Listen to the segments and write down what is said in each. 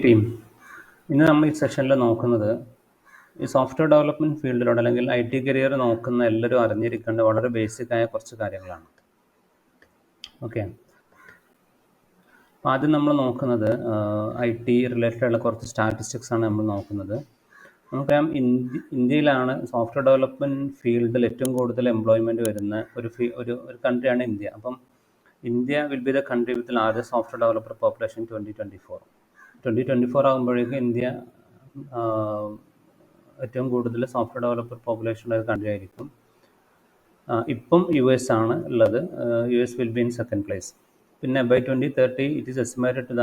Team ഇന്ന് നമ്മൾ ഈ സെഷനിൽ നോക്കുന്നത് ഈ സോഫ്റ്റ്വെയർ ഡെവലപ്മെൻറ്റ് ഫീൽഡിലൂടെ അല്ലെങ്കിൽ IT കരിയർ നോക്കുന്ന എല്ലാവരും അറിഞ്ഞിരിക്കേണ്ട വളരെ ബേസിക്കായ കുറച്ച് കാര്യങ്ങളാണ്. ഓക്കെ, അപ്പോൾ ആദ്യം നമ്മൾ നോക്കുന്നത് IT റിലേറ്റഡുള്ള കുറച്ച് സ്റ്റാറ്റിസ്റ്റിക്സ് ആണ് നമ്മൾ നോക്കുന്നത്. നമുക്കറിയാം ഇന്ത്യയിലാണ് സോഫ്റ്റ്വെയർ ഡെവലപ്മെൻറ്റ് ഫീൽഡിൽ ഏറ്റവും കൂടുതൽ എംപ്ലോയ്മെൻറ്റ് വരുന്ന ഒരു കൺട്രിയാണ് ഇന്ത്യ. അപ്പം India will be the country with largest software developer population 2024 ആകുമ്പോഴേക്കും ഇന്ത്യ ഏറ്റവും കൂടുതൽ സോഫ്റ്റ്വെയർ ഡെവലപ്പർ പോപ്പുലേഷനുള്ള ഒരു കൺട്രി ആയിരിക്കും. ഇപ്പം US ആണ് ഉള്ളത്. US will be in second place. പിന്നെ by 2030 it is estimated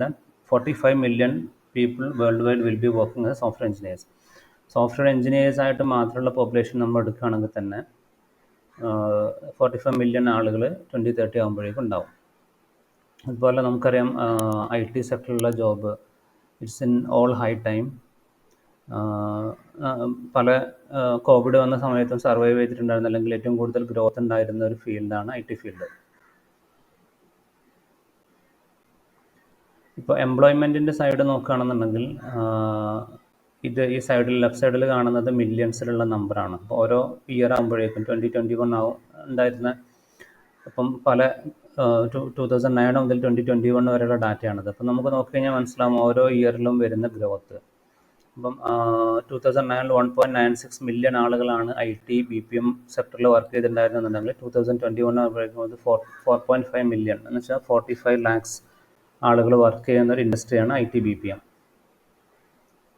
that 45 million people worldwide will be working as software engineers. Software engineers ആയിട്ട് മാത്രമുള്ള പോപ്പുലേഷൻ നമ്മൾ എടുക്കുകയാണെങ്കിൽ തന്നെ 45 million ആളുകൾ 2030 ആകുമ്പോഴേക്കും ഉണ്ടാവും. അതുപോലെ നമുക്കറിയാം IT സെക്ടറിലുള്ള job it's in all high time. പല കോവിഡ് വന്ന സമയത്തും സർവൈവ് ചെയ്തിട്ടുണ്ടായിരുന്ന അല്ലെങ്കിൽ ഏറ്റവും കൂടുതൽ ഗ്രോത്ത് ഉണ്ടായിരുന്ന ഒരു ഫീൽഡാണ് IT ഫീൽഡ്. ഇപ്പോൾ എംപ്ലോയ്മെൻറ്റിൻ്റെ സൈഡ് നോക്കുകയാണെന്നുണ്ടെങ്കിൽ ഈ സൈഡിൽ ലെഫ്റ്റ് സൈഡിൽ കാണുന്നത് മില്യൺസിലുള്ള നമ്പറാണ്. അപ്പോൾ ഓരോ ഇയർ ആകുമ്പോഴേക്കും 2021 ഉണ്ടായിരുന്ന അപ്പം പല 2009 മുതൽ 2021 വരെയുള്ള ഡാറ്റയാണത്. അപ്പം നമുക്ക് നോക്കിക്കഴിഞ്ഞാൽ മനസ്സിലാവും ഓരോ ഇയറിലും വരുന്ന ഗ്രോത്ത്. അപ്പം 2009 1.96 million ആളുകളാണ് IT BPM സെക്ടറിൽ വർക്ക് ചെയ്തിട്ടുണ്ടായിരുന്നുണ്ടെങ്കിൽ 2021 ആകുമ്പോഴേക്കും അത് 4.5 million എന്ന് വെച്ചാൽ 45 lakhs ആളുകൾ വർക്ക് ചെയ്യുന്ന ഒരു ഇൻഡസ്ട്രിയാണ് IT BPM.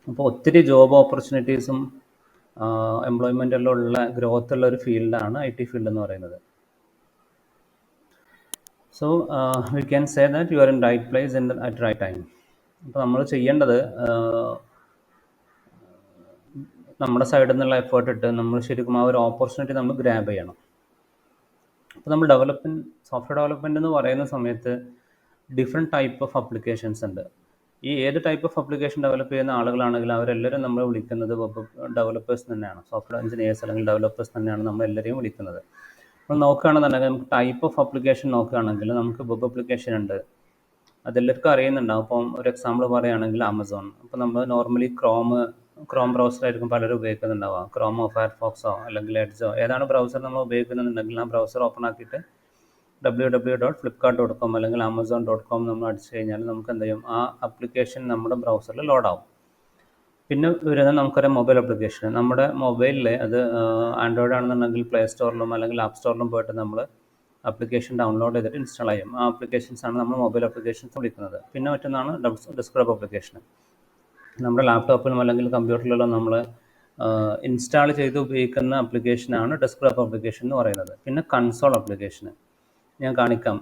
അപ്പോൾ ഒത്തിരി ജോബ് ഓപ്പർച്യൂണിറ്റീസും എംപ്ലോയ്മെൻ്റ് എല്ലാം ഉള്ള ഗ്രോത്ത് ഉള്ള ഒരു ഫീൽഡാണ് IT ഫീൽഡ് എന്ന് പറയുന്നത്. So we can say that you are in right place at right time. അപ്പോൾ നമ്മൾ ചെയ്യേണ്ടത് നമ്മുടെ സൈഡിൽ നിന്നുള്ള എഫേർട്ട് ഇട്ട് നമ്മൾ ശരിക്കും ആ ഒരു ഓപ്പർച്യൂണിറ്റി നമ്മൾ ഗ്രാബ് ചെയ്യണം. അപ്പോൾ നമ്മൾ സോഫ്റ്റ്വെയർ ഡെവലപ്മെൻറ്റ് എന്ന് പറയുന്ന സമയത്ത് ഡിഫറെൻറ്റ് ടൈപ്പ് ഓഫ് അപ്ലിക്കേഷൻസ് ഉണ്ട്. ഈ ഏത് ടൈപ്പ് ഓഫ് അപ്ലിക്കേഷൻ ഡെവലപ്പ് ചെയ്യുന്ന ആളുകളാണെങ്കിലും അവരെല്ലാവരും നമ്മൾ വിളിക്കുന്നത് ഡെവലപ്പേഴ്സ് തന്നെയാണ്. സോഫ്റ്റ്വെയർ എഞ്ചിനീയേഴ്സ് അല്ലെങ്കിൽ ഡെവലപ്പേഴ്സ് തന്നെയാണ് നമ്മളെല്ലാവരെയും വിളിക്കുന്നത്. നമ്മൾ നോക്കുകയാണെന്നുണ്ടെങ്കിൽ നമുക്ക് ടൈപ്പ് ഓഫ് അപ്ലിക്കേഷൻ നോക്കുകയാണെങ്കിൽ നമുക്ക് വെബ് അപ്ലിക്കേഷൻ ഉണ്ട്, അതെല്ലാവർക്കും അറിയുന്നുണ്ടാവും. അപ്പം ഒരു എക്സാമ്പിൾ പറയുകയാണെങ്കിൽ ആമസോൺ. അപ്പോൾ നമ്മൾ നോർമലി ക്രോം ബ്രൗസറായിരിക്കും പലരും ഉപയോഗിക്കുന്നുണ്ടാവുക. ക്രോമോ ഫയർഫോക്സോ അല്ലെങ്കിൽ എഡ്ജോ ഏതാണ് ബ്രൗസർ നമ്മൾ ഉപയോഗിക്കുന്നുണ്ടെങ്കിൽ ആ ബ്രൗസർ ഓപ്പൺ ആക്കിയിട്ട് www.flipkart.com അല്ലെങ്കിൽ amazon.com നമ്മൾ അടിച്ചു കഴിഞ്ഞാൽ നമുക്ക് എന്ത് ചെയ്യും, ആ ആപ്ലിക്കേഷൻ നമ്മുടെ ബ്രൗസറിൽ ലോഡാവും. പിന്നെ വരുന്നത് നമുക്കൊരു മൊബൈൽ ആപ്ലിക്കേഷൻ. നമ്മുടെ മൊബൈലിൽ അത് ആൻഡ്രോയിഡ് ആണെന്നുണ്ടെങ്കിൽ പ്ലേ സ്റ്റോറിലും അല്ലെങ്കിൽ ആപ്പ് സ്റ്റോറിലും പോയിട്ട് നമ്മൾ ആപ്ലിക്കേഷൻ ഡൗൺലോഡ് ചെയ്തിട്ട് ഇൻസ്റ്റാൾ ചെയ്യും. ആ ആപ്ലിക്കേഷൻസാണ് നമ്മൾ മൊബൈൽ ആപ്ലിക്കേഷൻസ് വിളിക്കുന്നത്. പിന്നെ മറ്റൊന്നാണ് ഡെസ്ക്ടോപ്പ് ആപ്ലിക്കേഷൻ. നമ്മുടെ ലാപ്ടോപ്പിലും അല്ലെങ്കിൽ കമ്പ്യൂട്ടറിലും നമ്മൾ ഇൻസ്റ്റാൾ ചെയ്ത് ഉപയോഗിക്കുന്ന ആപ്ലിക്കേഷനാണ് ഡെസ്ക്ടോപ്പ് ആപ്ലിക്കേഷൻ എന്ന് പറയുന്നത്. പിന്നെ കൺസോൾ ആപ്ലിക്കേഷൻ ഞാൻ കാണിക്കാം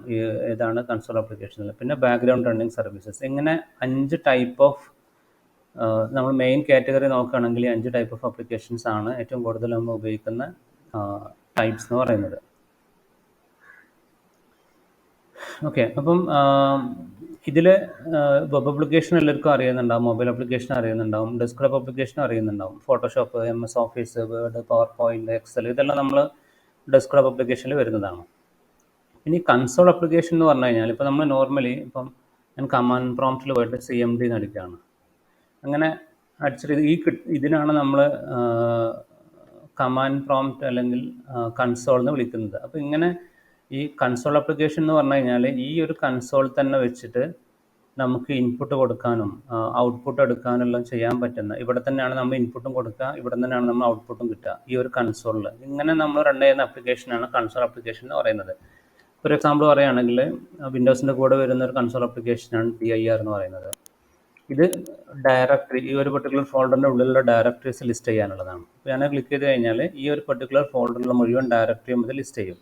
ഏതാണ് കൺസോൾ ആപ്ലിക്കേഷൻ. പിന്നെ ബാക്ക്ഗ്രൗണ്ട് റണ്ണിങ് സർവീസസ്. ഇങ്ങനെ 5 ടൈപ്പ് ഓഫ് നമ്മൾ മെയിൻ കാറ്റഗറി നോക്കുകയാണെങ്കിൽ 5 ടൈപ്പ് ഓഫ് ആപ്ലിക്കേഷൻസ് ആണ് ഏറ്റവും കൂടുതൽ നമ്മൾ ഉപയോഗിക്കുന്ന ടൈപ്സ് എന്ന് പറയുന്നത്. ഓക്കെ, അപ്പം ഇതിൽ വെബ് ആപ്ലിക്കേഷൻ എല്ലാവർക്കും അറിയുന്നുണ്ടാവും, മൊബൈൽ ആപ്ലിക്കേഷൻ അറിയുന്നുണ്ടാവും, ഡെസ്ക്ടോപ്പ് ആപ്ലിക്കേഷൻ അറിയുന്നുണ്ടാവും. Photoshop, MS office, Word, power point, Excel ഇതെല്ലാം നമ്മൾ ഡെസ്ക്ടോപ്പ് ആപ്ലിക്കേഷനിൽ വരുന്നതാണ്. ഇനി കൺസോൾ ആപ്ലിക്കേഷൻ എന്ന് പറഞ്ഞു കഴിഞ്ഞാൽ ഇപ്പോൾ നമ്മൾ നോർമലി ഇപ്പം ഞാൻ കമാൻഡ് പ്രോംപ്റ്റിൽ പോയിട്ട് CMD എന്ന് അടിക്കുകയാണ്. അങ്ങനെ അടിച്ചിട്ട് ഇതിനാണ് നമ്മൾ കമാൻഡ് പ്രോംപ്റ്റ് അല്ലെങ്കിൽ കൺസോൾ എന്ന് വിളിക്കുന്നത്. അപ്പോൾ ഇങ്ങനെ ഈ കൺസോൾ ആപ്ലിക്കേഷൻ എന്ന് പറഞ്ഞു കഴിഞ്ഞാൽ ഈ ഒരു കൺസോൾ തന്നെ വെച്ചിട്ട് നമുക്ക് ഇൻപുട്ട് കൊടുക്കാനും ഔട്ട്പുട്ട് എടുക്കാനെല്ലാം ചെയ്യാൻ പറ്റുന്ന, ഇവിടെ തന്നെയാണ് നമ്മൾ ഇൻപുട്ടും കൊടുക്കുക, ഇവിടെ തന്നെയാണ് നമ്മൾ ഔട്ട്പുട്ടും കിട്ടുക ഈ ഒരു കൺസോളിൽ. ഇങ്ങനെ നമ്മൾ റൺ ചെയ്യുന്ന ആപ്ലിക്കേഷനാണ് കൺസോൾ ആപ്ലിക്കേഷൻ എന്ന് പറയുന്നത്. ഒരു എക്സാമ്പിൾ പറയുകയാണെങ്കിൽ വിൻഡോസിൻ്റെ കൂടെ വരുന്ന ഒരു കൺസോൾ ആപ്ലിക്കേഷനാണ് DIR എന്ന് പറയുന്നത്. ഇത് ഡയറക്ടറി, ഈ ഒരു പെർട്ടിക്കുലർ ഫോൾഡറിൻ്റെ ഉള്ളിലുള്ള ഡയറക്ടറീസ് ലിസ്റ്റ് ചെയ്യാനുള്ളതാണ്. അപ്പോൾ ഞാൻ ക്ലിക്ക് ചെയ്ത് കഴിഞ്ഞാൽ ഈ ഒരു പെർട്ടിക്കുലർ ഫോൾഡറിലുള്ള മുഴുവൻ ഡയറക്ടറിയും ഇത് ലിസ്റ്റ് ചെയ്യും.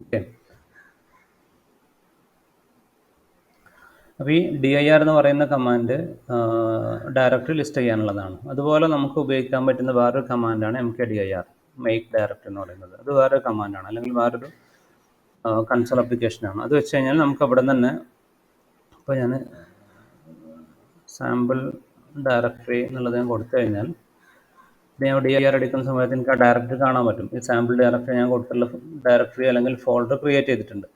ഓക്കെ, അപ്പോൾ ഈ DIR എന്ന് പറയുന്ന കമാൻഡ് ഡയറക്ടറി ലിസ്റ്റ് ചെയ്യാനുള്ളതാണ്. അതുപോലെ നമുക്ക് ഉപയോഗിക്കാൻ പറ്റുന്ന വേറൊരു കമാൻഡാണ് MKDIR, മേക്ക് ഡയറക്ടറി എന്ന് പറയുന്നത്. അത് വേറൊരു കമാൻഡാണ് അല്ലെങ്കിൽ വേറൊരു കൺസോൾ ആപ്ലിക്കേഷനാണ്. അത് വെച്ച് കഴിഞ്ഞാൽ നമുക്ക് അവിടെ തന്നെ, ഇപ്പോൾ ഞാൻ സാമ്പിൾ ഡയറക്ടറി എന്നുള്ളത് ഞാൻ കൊടുത്തു കഴിഞ്ഞാൽ ഞാൻ DIR അടിക്കുന്ന സമയത്ത് എനിക്ക് ആ ഡയറക്ടറി കാണാൻ പറ്റും. ഈ സാമ്പിൾ ഡയറക്ടറി ഞാൻ കൊടുത്തുള്ള ഡയറക്ടറി അല്ലെങ്കിൽ ഫോൾഡർ ക്രിയേറ്റ് ചെയ്തിട്ടുണ്ട്.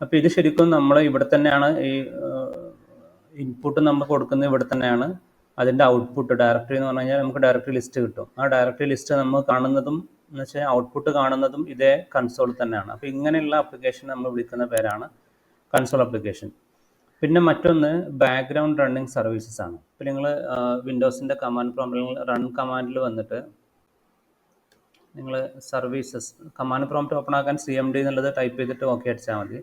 അപ്പോൾ ഇത് ശരിക്കും നമ്മൾ ഇവിടെ തന്നെയാണ് ഈ ഇൻപുട്ട് നമ്മൾ കൊടുക്കുന്നത് ഇവിടെ തന്നെയാണ്. അതിൻ്റെ ഔട്ട്പുട്ട് ഡയറക്ടറി എന്ന് പറഞ്ഞു കഴിഞ്ഞാൽ നമുക്ക് ഡയറക്ടറി ലിസ്റ്റ് കിട്ടും. ആ ഡയറക്ടറി ലിസ്റ്റ് നമ്മൾ കാണുന്നതും എന്ന് വെച്ചാൽ ഔട്ട്പുട്ട് കാണുന്നതും ഇതേ കൺസോൾ തന്നെയാണ്. അപ്പോൾ ഇങ്ങനെയുള്ള ആപ്ലിക്കേഷൻ നമ്മൾ വിളിക്കുന്ന പേരാണ് കൺസോൾ ആപ്ലിക്കേഷൻ. പിന്നെ മറ്റൊന്ന് ബാക്ക്ഗ്രൗണ്ട് റണ്ണിങ് സർവീസസ് ആണ്. ഇപ്പോൾ നിങ്ങൾ വിൻഡോസിൻ്റെ കമാൻഡ് പ്രോംപ്റ്റിൽ റൺ കമാൻഡിൽ വന്നിട്ട് നിങ്ങൾ സർവീസസ് കമാൻഡ് പ്രോംപ്റ്റ് ഓപ്പൺ ആക്കാൻ CMD എന്നുള്ളത് ടൈപ്പ് ചെയ്തിട്ട് ഓക്കെ അടിച്ചാൽ മതി.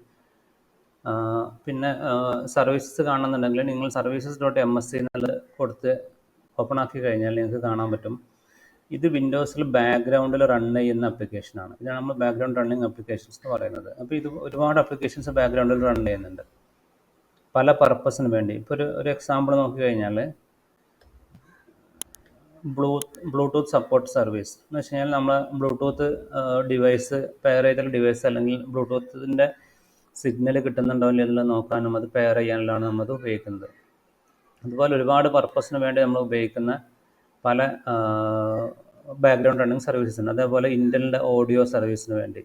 പിന്നെ സർവീസസ് കാണുന്നുണ്ടെങ്കിൽ നിങ്ങൾ services.msc എന്നുള്ളത് കൊടുത്ത് ഓപ്പൺ ആക്കി കഴിഞ്ഞാൽ നിങ്ങൾക്ക് കാണാൻ പറ്റും. ഇത് വിൻഡോസിൽ ബാക്ക്ഗ്രൗണ്ടിൽ റൺ ചെയ്യുന്ന ആപ്ലിക്കേഷനാണ്. ഇതാണ് നമ്മൾ ബാക്ക്ഗ്രൗണ്ട് റണ്ണിങ് ആപ്ലിക്കേഷൻസ് എന്ന് പറയുന്നത്. അപ്പോൾ ഇത് ഒരുപാട് ആപ്ലിക്കേഷൻസ് ബാക്ക്ഗ്രൗണ്ടിൽ റൺ ചെയ്യുന്നുണ്ട് പല പർപ്പസിന് വേണ്ടി. ഇപ്പോൾ ഒരു എക്സാമ്പിൾ നോക്കി കഴിഞ്ഞാൽ ബ്ലൂടൂത്ത് സപ്പോർട്ട് സർവീസ് എന്ന് വെച്ച് കഴിഞ്ഞാൽ നമ്മൾ ബ്ലൂടൂത്ത് ഡിവൈസ് പെയർ ചെയ്ത ഡിവൈസ് അല്ലെങ്കിൽ ബ്ലൂടൂത്തിൻ്റെ സിഗ്നൽ കിട്ടുന്നുണ്ടോ ഇല്ലെന്ന് നോക്കാനും അത് പെയർ ചെയ്യാനുള്ളതാണ് നമ്മൾ ഉപയോഗിക്കുന്നത്. അതുപോലെ ഒരുപാട് പർപ്പസിന് വേണ്ടി നമ്മൾ ഉപയോഗിക്കുന്ന പല ബാക്ക്ഗ്രൗണ്ട് റണ്ണിങ് സർവീസസ് ഉണ്ട്. അതേപോലെ ഇൻ്റലിൻ്റെ ഓഡിയോ സർവീസിന് വേണ്ടി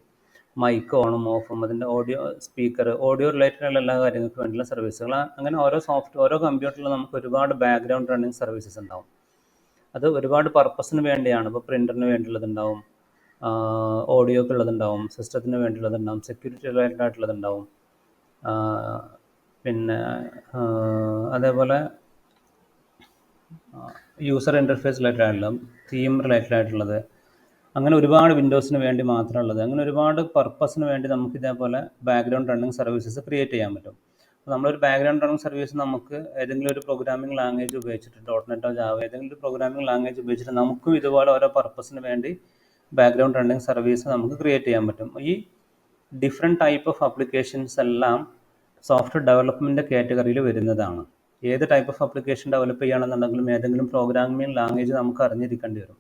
മൈക്ക് ഓണും ഓഫും അതിൻ്റെ ഓഡിയോ സ്പീക്കർ ഓഡിയോ റിലേറ്റഡുള്ള എല്ലാ കാര്യങ്ങൾക്കും വേണ്ടിയുള്ള സർവീസുകൾ. അങ്ങനെ ഓരോ കമ്പ്യൂട്ടറിലും നമുക്ക് ഒരുപാട് ബാക്ക്ഗ്രൗണ്ട് റണ്ണിങ് സർവീസസ് ഉണ്ടാവും. അത് ഒരുപാട് പർപ്പസിന് വേണ്ടിയാണ്. ഇപ്പോൾ പ്രിൻ്ററിന് വേണ്ടിയുള്ളതുണ്ടാവും, ഓഡിയോക്ക് ഉള്ളതുണ്ടാവും, സിസ്റ്റത്തിന് വേണ്ടിയുള്ളതുണ്ടാവും, സെക്യൂരിറ്റി റിലേറ്റഡ് ആയിട്ടുള്ളതുണ്ടാവും, പിന്നെ അതേപോലെ യൂസർ ഇൻ്റർഫേസ് റിലേറ്റഡ് ആയിട്ടുള്ള തീം റിലേറ്റഡ് ആയിട്ടുള്ളത്, അങ്ങനെ ഒരുപാട് വിൻഡോസിന് വേണ്ടി മാത്രമുള്ളത്, അങ്ങനെ ഒരുപാട് പർപ്പസിന് വേണ്ടി നമുക്ക് ഇതേപോലെ ബാക്ക്ഗ്രൗണ്ട് റണ്ണിങ് സർവീസസ് ക്രിയേറ്റ് ചെയ്യാൻ പറ്റും. അപ്പോൾ നമ്മളൊരു ബാക്ക്ഗ്രൗണ്ട് റണ്ണിങ് സർവീസ് നമുക്ക് ഏതെങ്കിലും ഒരു പ്രോഗ്രാമിംഗ് ലാംഗ്വേജ് ഉപയോഗിച്ചിട്ട് .NETോ ജാവ ഏതെങ്കിലും ഒരു പ്രോഗ്രാമിംഗ് ലാംഗ്വേജ് ഉപയോഗിച്ചിട്ട് നമുക്കും ഇതുപോലെ ഓരോ പർപ്പസിന് വേണ്ടി ബാക്ക്ഗ്രൗണ്ട് റണ്ണിങ് സർവീസ് നമുക്ക് ക്രിയേറ്റ് ചെയ്യാൻ പറ്റും. ഈ ഡിഫറെൻറ്റ് ടൈപ്പ് ഓഫ് ആപ്ലിക്കേഷൻസ് എല്ലാം സോഫ്റ്റ്വെയർ ഡെവലപ്മെൻറ്റ് കാറ്റഗറിയിൽ വരുന്നതാണ്. ഏത് ടൈപ്പ് ഓഫ് ആപ്ലിക്കേഷൻ ഡെവലപ്പ് ചെയ്യുകയാണെന്നുണ്ടെങ്കിലും ഏതെങ്കിലും പ്രോഗ്രാമിംഗ് ലാംഗ്വേജ് നമുക്ക് അറിഞ്ഞിരിക്കേണ്ടി വരും.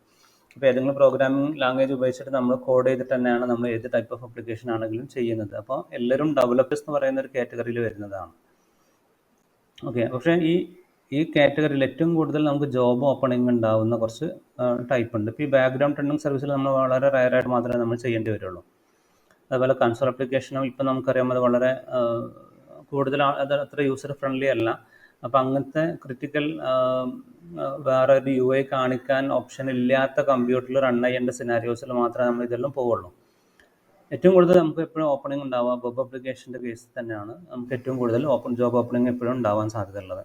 അപ്പോൾ ഏതെങ്കിലും പ്രോഗ്രാമിംഗ് ലാംഗ്വേജ് ഉപയോഗിച്ചിട്ട് നമ്മൾ കോഡ് ചെയ്തിട്ട് തന്നെയാണ് നമ്മൾ ഏത് ടൈപ്പ് ഓഫ് ആപ്ലിക്കേഷൻ ആണെങ്കിലും ചെയ്യുന്നത്. അപ്പോൾ എല്ലാവരും ഡെവലപ്പേഴ്സ് എന്ന് പറയുന്ന ഒരു കാറ്റഗറിയിൽ വരുന്നതാണ്. ഓക്കെ, പക്ഷേ ഈ കാറ്റഗറിയിൽ ഏറ്റവും കൂടുതൽ നമുക്ക് ജോബ് ഓപ്പണിംഗ് ഉണ്ടാവുന്ന കുറച്ച് ടൈപ്പ് ഉണ്ട്. ഇപ്പോൾ ഈ ബാക്ക്ഗ്രൗണ്ട് റണ്ണിങ് സർവീസിൽ നമ്മൾ വളരെ റയറായിട്ട് മാത്രമേ നമ്മൾ ചെയ്യേണ്ടി വരുള്ളൂ. അതുപോലെ കൺസോൾ ആപ്ലിക്കേഷനും ഇപ്പോൾ നമുക്കറിയാം അത് വളരെ കൂടുതൽ അത് അത്ര യൂസർ ഫ്രണ്ട്ലി അല്ല. അപ്പോൾ അങ്ങനത്തെ ക്രിട്ടിക്കൽ വേറെ ഒരു UI കാണിക്കാൻ ഓപ്ഷൻ ഇല്ലാത്ത കമ്പ്യൂട്ടറിൽ റൺ ചെയ്യേണ്ട സിനാരിയോസിൽ മാത്രമേ നമ്മൾ ഇതെല്ലാം പോവുള്ളൂ. ഏറ്റവും കൂടുതൽ നമുക്ക് എപ്പോഴും ഓപ്പണിംഗ് ഉണ്ടാവുക വെബ് ആപ്ലിക്കേഷൻ്റെ കേസിൽ തന്നെയാണ്. നമുക്ക് ഏറ്റവും കൂടുതൽ ജോബ് ഓപ്പണിംഗ് എപ്പോഴും ഉണ്ടാവാൻ സാധ്യതയുള്ളത്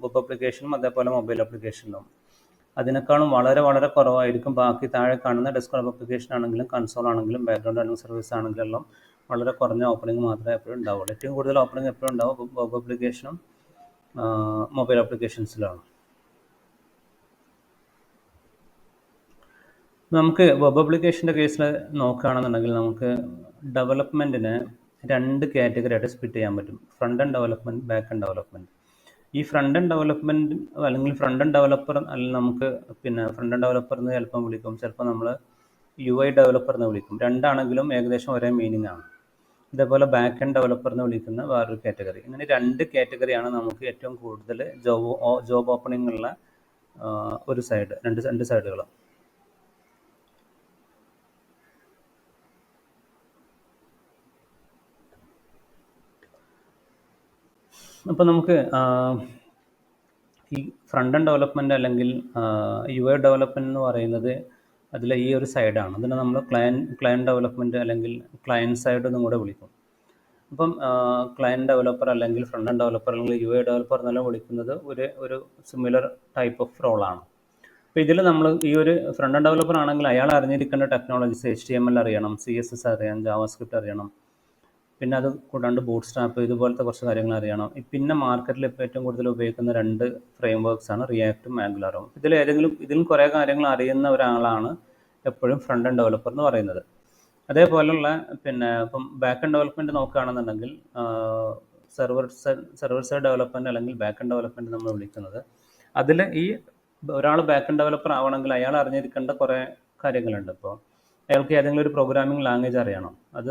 വെബ് ആപ്ലിക്കേഷനും അതേപോലെ മൊബൈൽ ആപ്ലിക്കേഷനിലും. അതിനേക്കാളും വളരെ വളരെ കുറവായിരിക്കും ബാക്കി താഴെ കാണുന്ന ഡെസ്ക്ടോപ്പ് ആപ്ലിക്കേഷൻ ആണെങ്കിലും കൺസോൾ ആണെങ്കിലും ബാക്ക്ഗ്രൗണ്ട് റണ്ണിങ് സർവീസ് ആണെങ്കിലും എല്ലാം വളരെ കുറഞ്ഞ ഓപ്പണിംഗ് മാത്രമേ എപ്പോഴും ഉണ്ടാവുള്ളൂ. ഏറ്റവും കൂടുതൽ ഓപ്പണിംഗ് എപ്പോഴും ഉണ്ടാവും വെബ് ആപ്ലിക്കേഷനും മൊബൈൽ ആപ്ലിക്കേഷൻസിലാണ്. നമുക്ക് വെബ് ആപ്ലിക്കേഷൻ്റെ കേസിൽ നോക്കുകയാണെന്നുണ്ടെങ്കിൽ നമുക്ക് ഡെവലപ്മെൻറ്റിനെ 2 കാറ്റഗറി ആയിട്ട് സ്പ്ലിറ്റ് ചെയ്യാൻ പറ്റും. Front end development, back end development. ഈ ഫ്രണ്ട് എൻഡ് ഡെവലപ്മെൻറ്റ് അല്ലെങ്കിൽ ഫ്രണ്ട് എൻഡ് ഡെവലപ്പർ അല്ലെങ്കിൽ നമുക്ക് പിന്നെ ഫ്രണ്ട് എൻഡ് ഡെവലപ്പർ എന്ന് ചിലപ്പം വിളിക്കും, ചിലപ്പോൾ നമ്മൾ UI ഡെവലപ്പർ എന്ന് വിളിക്കും. രണ്ടാണെങ്കിലും ഏകദേശം ഒരേ മീനിങ് ആണ്. ഇതേപോലെ ബാക്ക് എൻഡ് ഡെവലപ്പർ എന്ന് വിളിക്കുന്ന വേറൊരു കാറ്റഗറി. ഇങ്ങനെ 2 കാറ്റഗറിയാണ് നമുക്ക് ഏറ്റവും കൂടുതൽ ജോബ് ഓപ്പണിംഗ് ഉള്ള ഒരു സൈഡ്, രണ്ട് സൈഡുകൾ. അപ്പോൾ നമുക്ക് ഈ ഫ്രണ്ട് എൻഡ് ഡെവലപ്മെൻറ്റ് അല്ലെങ്കിൽ UI ഡെവലപ്മെൻറ്റ് എന്ന് പറയുന്നത് അതിലെ ഈ ഒരു സൈഡാണ്. അതിനെ നമ്മൾ ക്ലയൻറ്റ് ഡെവലപ്മെൻറ്റ് അല്ലെങ്കിൽ ക്ലയൻറ്റ് സൈഡ് എന്നും കൂടെ വിളിക്കും. അപ്പം ക്ലയൻറ്റ് ഡെവലപ്പർ അല്ലെങ്കിൽ ഫ്രണ്ട് എൻഡ് ഡെവലപ്പർ അല്ലെങ്കിൽ UI ഡെവലപ്പർ എന്നെല്ലാം വിളിക്കുന്നത് ഒരു സിമിലർ ടൈപ്പ് ഓഫ് റോളാണ്. അപ്പോൾ ഇതിൽ നമ്മൾ ഈ ഒരു ഫ്രണ്ട് എൻഡ് ഡെവലപ്പർ ആണെങ്കിൽ അയാൾ അറിഞ്ഞിരിക്കേണ്ട ടെക്നോളജീസ് HTML അറിയണം, CSS അറിയണം, ജാവാസ്ക്രിപ്റ്റ് അറിയണം, പിന്നെ അത് കൂടാണ്ട് ബൂട്ട് സ്ട്രാപ്പ് ഇതുപോലത്തെ കുറച്ച് കാര്യങ്ങൾ അറിയണം. പിന്നെ മാർക്കറ്റിൽ ഇപ്പോൾ ഏറ്റവും കൂടുതൽ ഉപയോഗിക്കുന്ന 2 ഫ്രെയിം വർക്ക്സാണ് റിയാക്റ്റും ആംഗുലറും. ഇതിലും കുറേ കാര്യങ്ങൾ അറിയുന്ന ഒരാളാണ് എപ്പോഴും ഫ്രണ്ട് എൻഡ് ഡെവലപ്പർ എന്ന് പറയുന്നത്. അതേപോലുള്ള പിന്നെ ഇപ്പം ബാക്ക് എൻഡ് ഡെവലപ്മെൻറ്റ് നോക്കുകയാണെന്നുണ്ടെങ്കിൽ സെർവർ സൈഡ് ഡെവലപ്മെൻറ്റ് അല്ലെങ്കിൽ ബാക്ക് എൻഡ് ഡെവലപ്മെൻറ്റ് നമ്മൾ വിളിക്കുന്നത്. അതിൽ ഈ ഒരാൾ ബാക്ക് എൻഡ് ഡെവലപ്പർ ആവണമെങ്കിൽ അയാൾ അറിഞ്ഞിരിക്കേണ്ട കുറേ കാര്യങ്ങളുണ്ട്. ഇപ്പോൾ അയാൾക്ക് ഏതെങ്കിലും ഒരു പ്രോഗ്രാമിംഗ് ലാംഗ്വേജ് അറിയണം. അത്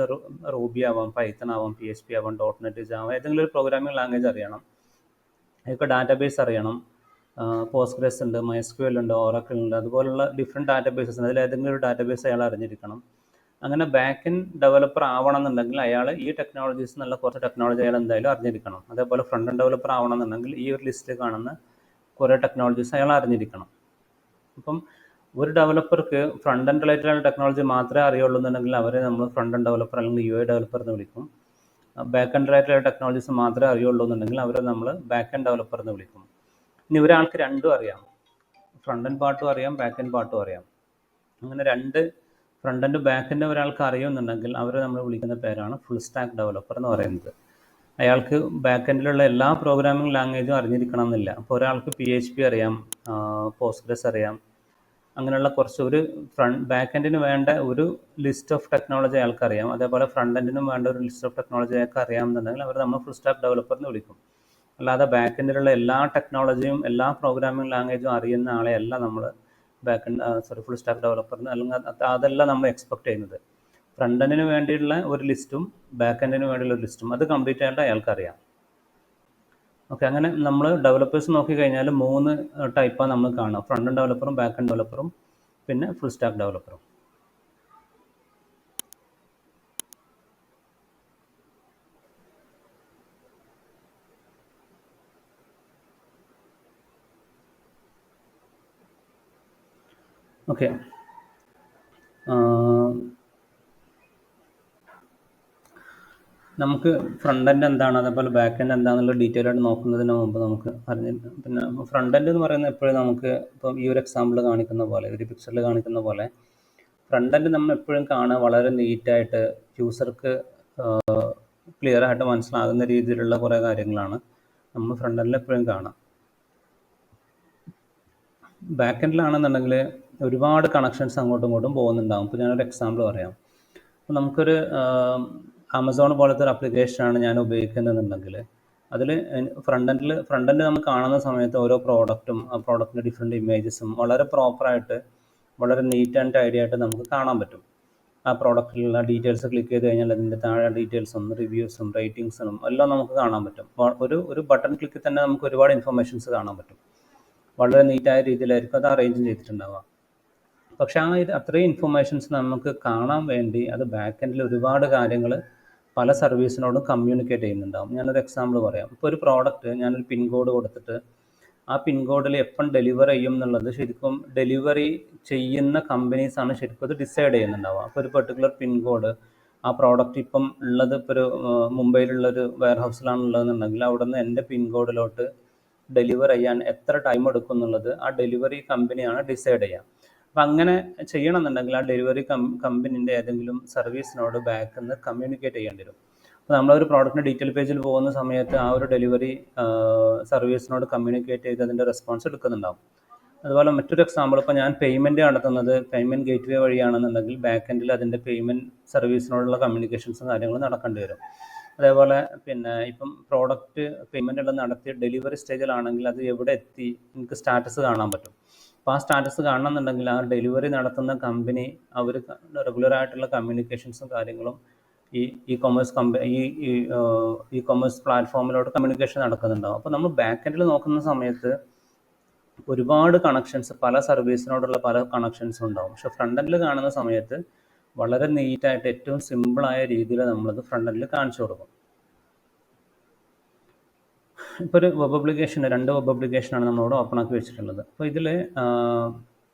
റൂബി ആവാം, പൈത്തൺ ആവാം, PHP ആവാം, .NET ജാവ ഏതെങ്കിലും ഒരു പ്രോഗ്രാമിംഗ് ലാംഗ്വേജ് അറിയണം. അയാൾക്ക് ഡാറ്റാബേസ് അറിയണം, പോസ്റ്റ്ഗ്രസ് ഉണ്ട്, MySQL ഉണ്ട്, Oracle ഉണ്ട്, അതുപോലുള്ള ഡിഫറെൻറ്റ് ഡാറ്റാബേസസ് ഉണ്ട്. അതിൽ ഏതെങ്കിലും ഒരു ഡാറ്റാബേസ് അയാൾ അറിഞ്ഞിരിക്കണം. അങ്ങനെ ബാക്ക് എൻഡ് ഡെവലപ്പർ ആവണമെന്നുണ്ടെങ്കിൽ അയാൾ ഈ ടെക്നോളജീസ് എന്നുള്ള കുറച്ച് ടെക്നോളജി അയാൾ എന്തായാലും അറിഞ്ഞിരിക്കണം. അതേപോലെ ഫ്രണ്ട് എൻഡ് ഡെവലപ്പർ ആവണമെന്നുണ്ടെങ്കിൽ ഈ ഒരു ലിസ്റ്റിൽ കാണുന്ന കുറേ ടെക്നോളജീസ് അയാൾ അറിഞ്ഞിരിക്കണം. അപ്പം ഒരു ഡെവലപ്പർക്ക് ഫ്രണ്ട് എൻഡ് റിലേറ്റഡ് ടെക്നോളജി മാത്രമേ അറിയുള്ളൂ എന്നുണ്ടെങ്കിൽ അവരെ നമ്മൾ ഫ്രണ്ട് എൻഡ് ഡെവലപ്പർ അല്ലെങ്കിൽ UI ഡെവലപ്പർ എന്ന് വിളിക്കും. ബാക്ക് എൻഡ് റിലേറ്റഡ് ടെക്നോളജീസ് മാത്രമേ അറിയുള്ളൂ എന്നുണ്ടെങ്കിൽ അവരെ നമ്മൾ ബാക്ക് എൻഡ് ഡെവലപ്പർ എന്ന് വിളിക്കും. ഇനി ഒരാൾക്ക് രണ്ടും അറിയാം, ഫ്രണ്ട് എൻഡ് പാർട്ടും അറിയാം, ബാക്ക് എൻഡ് പാർട്ടും അറിയാം. അങ്ങനെ രണ്ട് ഫ്രണ്ട് എൻഡ് ബാക്ക് എൻഡ് ഒരാൾക്ക് അറിയുമെന്നുണ്ടെങ്കിൽ അവരെ നമ്മൾ വിളിക്കുന്ന പേരാണ് ഫുൾ സ്റ്റാക്ക് ഡെവലപ്പർ എന്ന് പറയുന്നത്. അയാൾക്ക് ബാക്ക് എൻഡിലുള്ള എല്ലാ പ്രോഗ്രാമിംഗ് ലാംഗ്വേജും അറിഞ്ഞിരിക്കണം എന്നില്ല. അപ്പോൾ ഒരാൾക്ക് PHP അറിയാം, പോസ്റ്റ്ഗ്രസ് അറിയാം, അങ്ങനെയുള്ള കുറച്ച് ഒരു ബാക്ക് എൻഡിന് വേണ്ട ഒരു ലിസ്റ്റ് ഓഫ് ടെക്നോളജി അയാൾക്കറിയാം. അതേപോലെ ഫ്രണ്ട് എൻഡിനും വേണ്ട ഒരു ലിസ്റ്റ് ഓഫ് ടെക്നോളജി അയാൾക്ക് അറിയാമെന്നുണ്ടെങ്കിൽ അവർ നമ്മൾ ഫുൾ സ്റ്റാക്ക് ഡെവലപ്പർ എന്ന് വിളിക്കും. അല്ലാതെ ബാക്ക് എൻഡിലുള്ള എല്ലാ ടെക്നോളജിയും എല്ലാ പ്രോഗ്രാമിംഗ് ലാംഗ്വേജും അറിയുന്ന ആളെയല്ല നമ്മൾ ഫുൾ സ്റ്റാക്ക് ഡെവലപ്പറിന്, അല്ലെങ്കിൽ അതല്ല നമ്മൾ എക്സ്പെക്ട് ചെയ്യുന്നത്. ഫ്രണ്ട് എൻഡിന് വേണ്ടിയുള്ള ഒരു ലിസ്റ്റും ബാക്ക് എൻഡിന് വേണ്ടിയുള്ള ഒരു ലിസ്റ്റും അത് കംപ്ലീറ്റ് ആയിട്ട് അയാൾക്കറിയാം. ഓക്കെ, അങ്ങനെ നമ്മൾ ഡെവലപ്പേഴ്സ് നോക്കിക്കഴിഞ്ഞാൽ 3 ടൈപ്പാണ് നമ്മൾ കാണുക: ഫ്രണ്ട് എൻഡ് ഡെവലപ്പറും, ബാക്ക് എൻഡ് ഡെവലപ്പറും, പിന്നെ ഫുൾ സ്റ്റാക്ക് ഡെവലപ്പറും. ഓക്കെ, നമുക്ക് ഫ്രണ്ട് എൻഡ് എന്താണ്, അതേപോലെ ബാക്ക് എൻഡ് എന്താണെന്നുള്ള ഡീറ്റെയിൽ ആയിട്ട് നോക്കുന്നതിന് മുമ്പ് നമുക്ക് പിന്നെ ഫ്രണ്ട് എൻഡ് എന്ന് പറയുന്നത് എപ്പോഴും നമുക്ക് ഇപ്പം ഈ ഒരു എക്സാമ്പിൾ കാണിക്കുന്ന പോലെ, ഒരു പിക്ചറിൽ കാണിക്കുന്ന പോലെ, ഫ്രണ്ട് എൻഡ് നമ്മൾ എപ്പോഴും കാണുക വളരെ നീറ്റായിട്ട് യൂസർക്ക് ക്ലിയർ ആയിട്ട് മനസ്സിലാകുന്ന രീതിയിലുള്ള കുറേ കാര്യങ്ങളാണ് നമ്മൾ ഫ്രണ്ട് എൻഡിൽ എപ്പോഴും കാണാം. ബാക്ക് എൻഡിലാണെന്നുണ്ടെങ്കിൽ ഒരുപാട് കണക്ഷൻസ് അങ്ങോട്ടും ഇങ്ങോട്ടും പോകുന്നുണ്ടാകും. ഇപ്പോൾ ഞാനൊരു എക്സാമ്പിൾ പറയാം. അപ്പോൾ നമുക്കൊരു ആമസോൺ പോലത്തെ ഒരു ആപ്ലിക്കേഷനാണ് ഞാൻ ഉപയോഗിക്കുന്നതെന്നുണ്ടെങ്കിൽ അതിൽ ഫ്രണ്ട് എൻഡ് നമ്മൾ കാണുന്ന സമയത്ത് ഓരോ പ്രോഡക്റ്റും ആ പ്രോഡക്റ്റിൻ്റെ ഡിഫറെൻറ്റ് ഇമേജസും വളരെ പ്രോപ്പറായിട്ട്, വളരെ നീറ്റ് ആൻഡ് ടൈഡി ആയിട്ട് നമുക്ക് കാണാൻ പറ്റും. ആ പ്രോഡക്റ്റിലുള്ള ഡീറ്റെയിൽസ് ക്ലിക്ക് ചെയ്ത് കഴിഞ്ഞാൽ അതിൻ്റെ താഴെ ഡീറ്റെയിൽസും റിവ്യൂസും റേറ്റിംഗ്സും എല്ലാം നമുക്ക് കാണാൻ പറ്റും. ഒരു ബട്ടൺ ക്ലിക്കിൽ തന്നെ നമുക്ക് ഒരുപാട് ഇൻഫർമേഷൻസ് കാണാൻ പറ്റും. വളരെ നീറ്റായ രീതിയിലായിരിക്കും അത് അറേഞ്ച് ചെയ്തിട്ടുണ്ടാവുക. പക്ഷേ അത്രയും ഇൻഫർമേഷൻസ് നമുക്ക് കാണാൻ വേണ്ടി അത് ബാക്ക് എൻഡിൽ ഒരുപാട് കാര്യങ്ങൾ പല സർവീസിനോടും കമ്മ്യൂണിക്കേറ്റ് ചെയ്യുന്നുണ്ടാവും. ഞാനൊരു എക്സാമ്പിൾ പറയാം. ഇപ്പോൾ ഒരു പ്രോഡക്റ്റ് ഞാനൊരു പിൻ കോഡ് കൊടുത്തിട്ട് ആ പിൻ കോഡിൽ എപ്പം ഡെലിവർ ചെയ്യും എന്നുള്ളത് ശരിക്കും ഡെലിവറി ചെയ്യുന്ന കമ്പനീസാണ് ശരിക്കും അത് ഡിസൈഡ് ചെയ്യുന്നുണ്ടാവുക. അപ്പോൾ ഒരു പെർട്ടിക്കുലർ പിൻ കോഡ് ആ പ്രോഡക്റ്റ് ഇപ്പം ഉള്ളത് ഇപ്പോൾ ഒരു മുംബൈയിലുള്ളൊരു വെയർ ഹൗസിലാണുള്ളതെന്നുണ്ടെങ്കിൽ അവിടെ നിന്ന് എൻ്റെ പിൻ കോഡിലോട്ട് ഡെലിവർ ചെയ്യാൻ എത്ര ടൈം എടുക്കും എന്നുള്ളത് ആ ഡെലിവറി കമ്പനിയാണ് ഡിസൈഡ് ചെയ്യുക. അപ്പം അങ്ങനെ ചെയ്യണമെന്നുണ്ടെങ്കിൽ ആ ഡെലിവറി കമ്പനീൻ്റെ ഏതെങ്കിലും സർവീസിനോട് ബാക്കിൽ നിന്ന് കമ്മ്യൂണിക്കേറ്റ് ചെയ്യേണ്ടി വരും. അപ്പോൾ നമ്മളൊരു പ്രോഡക്റ്റിൻ്റെ ഡീറ്റെയിൽ പേജിൽ പോകുന്ന സമയത്ത് ആ ഒരു ഡെലിവറി സർവീസിനോട് കമ്മ്യൂണിക്കേറ്റ് ചെയ്ത് അതിൻ്റെ റെസ്പോൺസ് എടുക്കുന്നുണ്ടാവും. അതുപോലെ മറ്റൊരു എക്സാമ്പിൾ, ഇപ്പോൾ ഞാൻ പേയ്മെൻറ്റ് നടത്തുന്നത് പേയ്മെൻറ്റ് ഗേറ്റ് വേ വഴിയാണെന്നുണ്ടെങ്കിൽ ബാക്ക് എൻഡിൽ അതിൻ്റെ പേയ്മെൻറ്റ് സർവീസിനോടുള്ള കമ്മ്യൂണിക്കേഷൻസും കാര്യങ്ങളും നടക്കേണ്ടി വരും. അതേപോലെ പിന്നെ ഇപ്പം പ്രോഡക്റ്റ് പേയ്മെൻ്റ് എല്ലാം നടത്തി ഡെലിവറി സ്റ്റേജിലാണെങ്കിൽ അത് എവിടെ എത്തി എനിക്ക് സ്റ്റാറ്റസ് കാണാൻ പറ്റും. അപ്പോൾ ആ സ്റ്റാറ്റസ് കാണണമെന്നുണ്ടെങ്കിൽ ആ ഡെലിവറി നടത്തുന്ന കമ്പനി അവർ റെഗുലറായിട്ടുള്ള കമ്മ്യൂണിക്കേഷൻസും കാര്യങ്ങളും ഈ കൊമേഴ്സ് ഈ കൊമേഴ്സ് പ്ലാറ്റ്ഫോമിലോട്ട് കമ്മ്യൂണിക്കേഷൻ നടക്കുന്നുണ്ടാവും. അപ്പോൾ നമ്മൾ ബാക്ക് എൻഡിൽ നോക്കുന്ന സമയത്ത് ഒരുപാട് കണക്ഷൻസ്, പല സർവീസിനോടുള്ള പല കണക്ഷൻസും ഉണ്ടാവും. പക്ഷെ ഫ്രണ്ട് എൻഡിൽ കാണുന്ന സമയത്ത് വളരെ നീറ്റായിട്ട് ഏറ്റവും സിമ്പിളായ രീതിയിൽ നമ്മളത് ഫ്രണ്ട് എൻഡിൽ കാണിച്ചു കൊടുക്കും. ഇപ്പോൾ ഒരു വെബ് ആപ്ലിക്കേഷൻ, 2 വെബ് ആപ്ലിക്കേഷനാണ് നമ്മളിവിടെ ഓപ്പൺ ആക്കി വെച്ചിട്ടുള്ളത്. അപ്പോൾ ഇതിൽ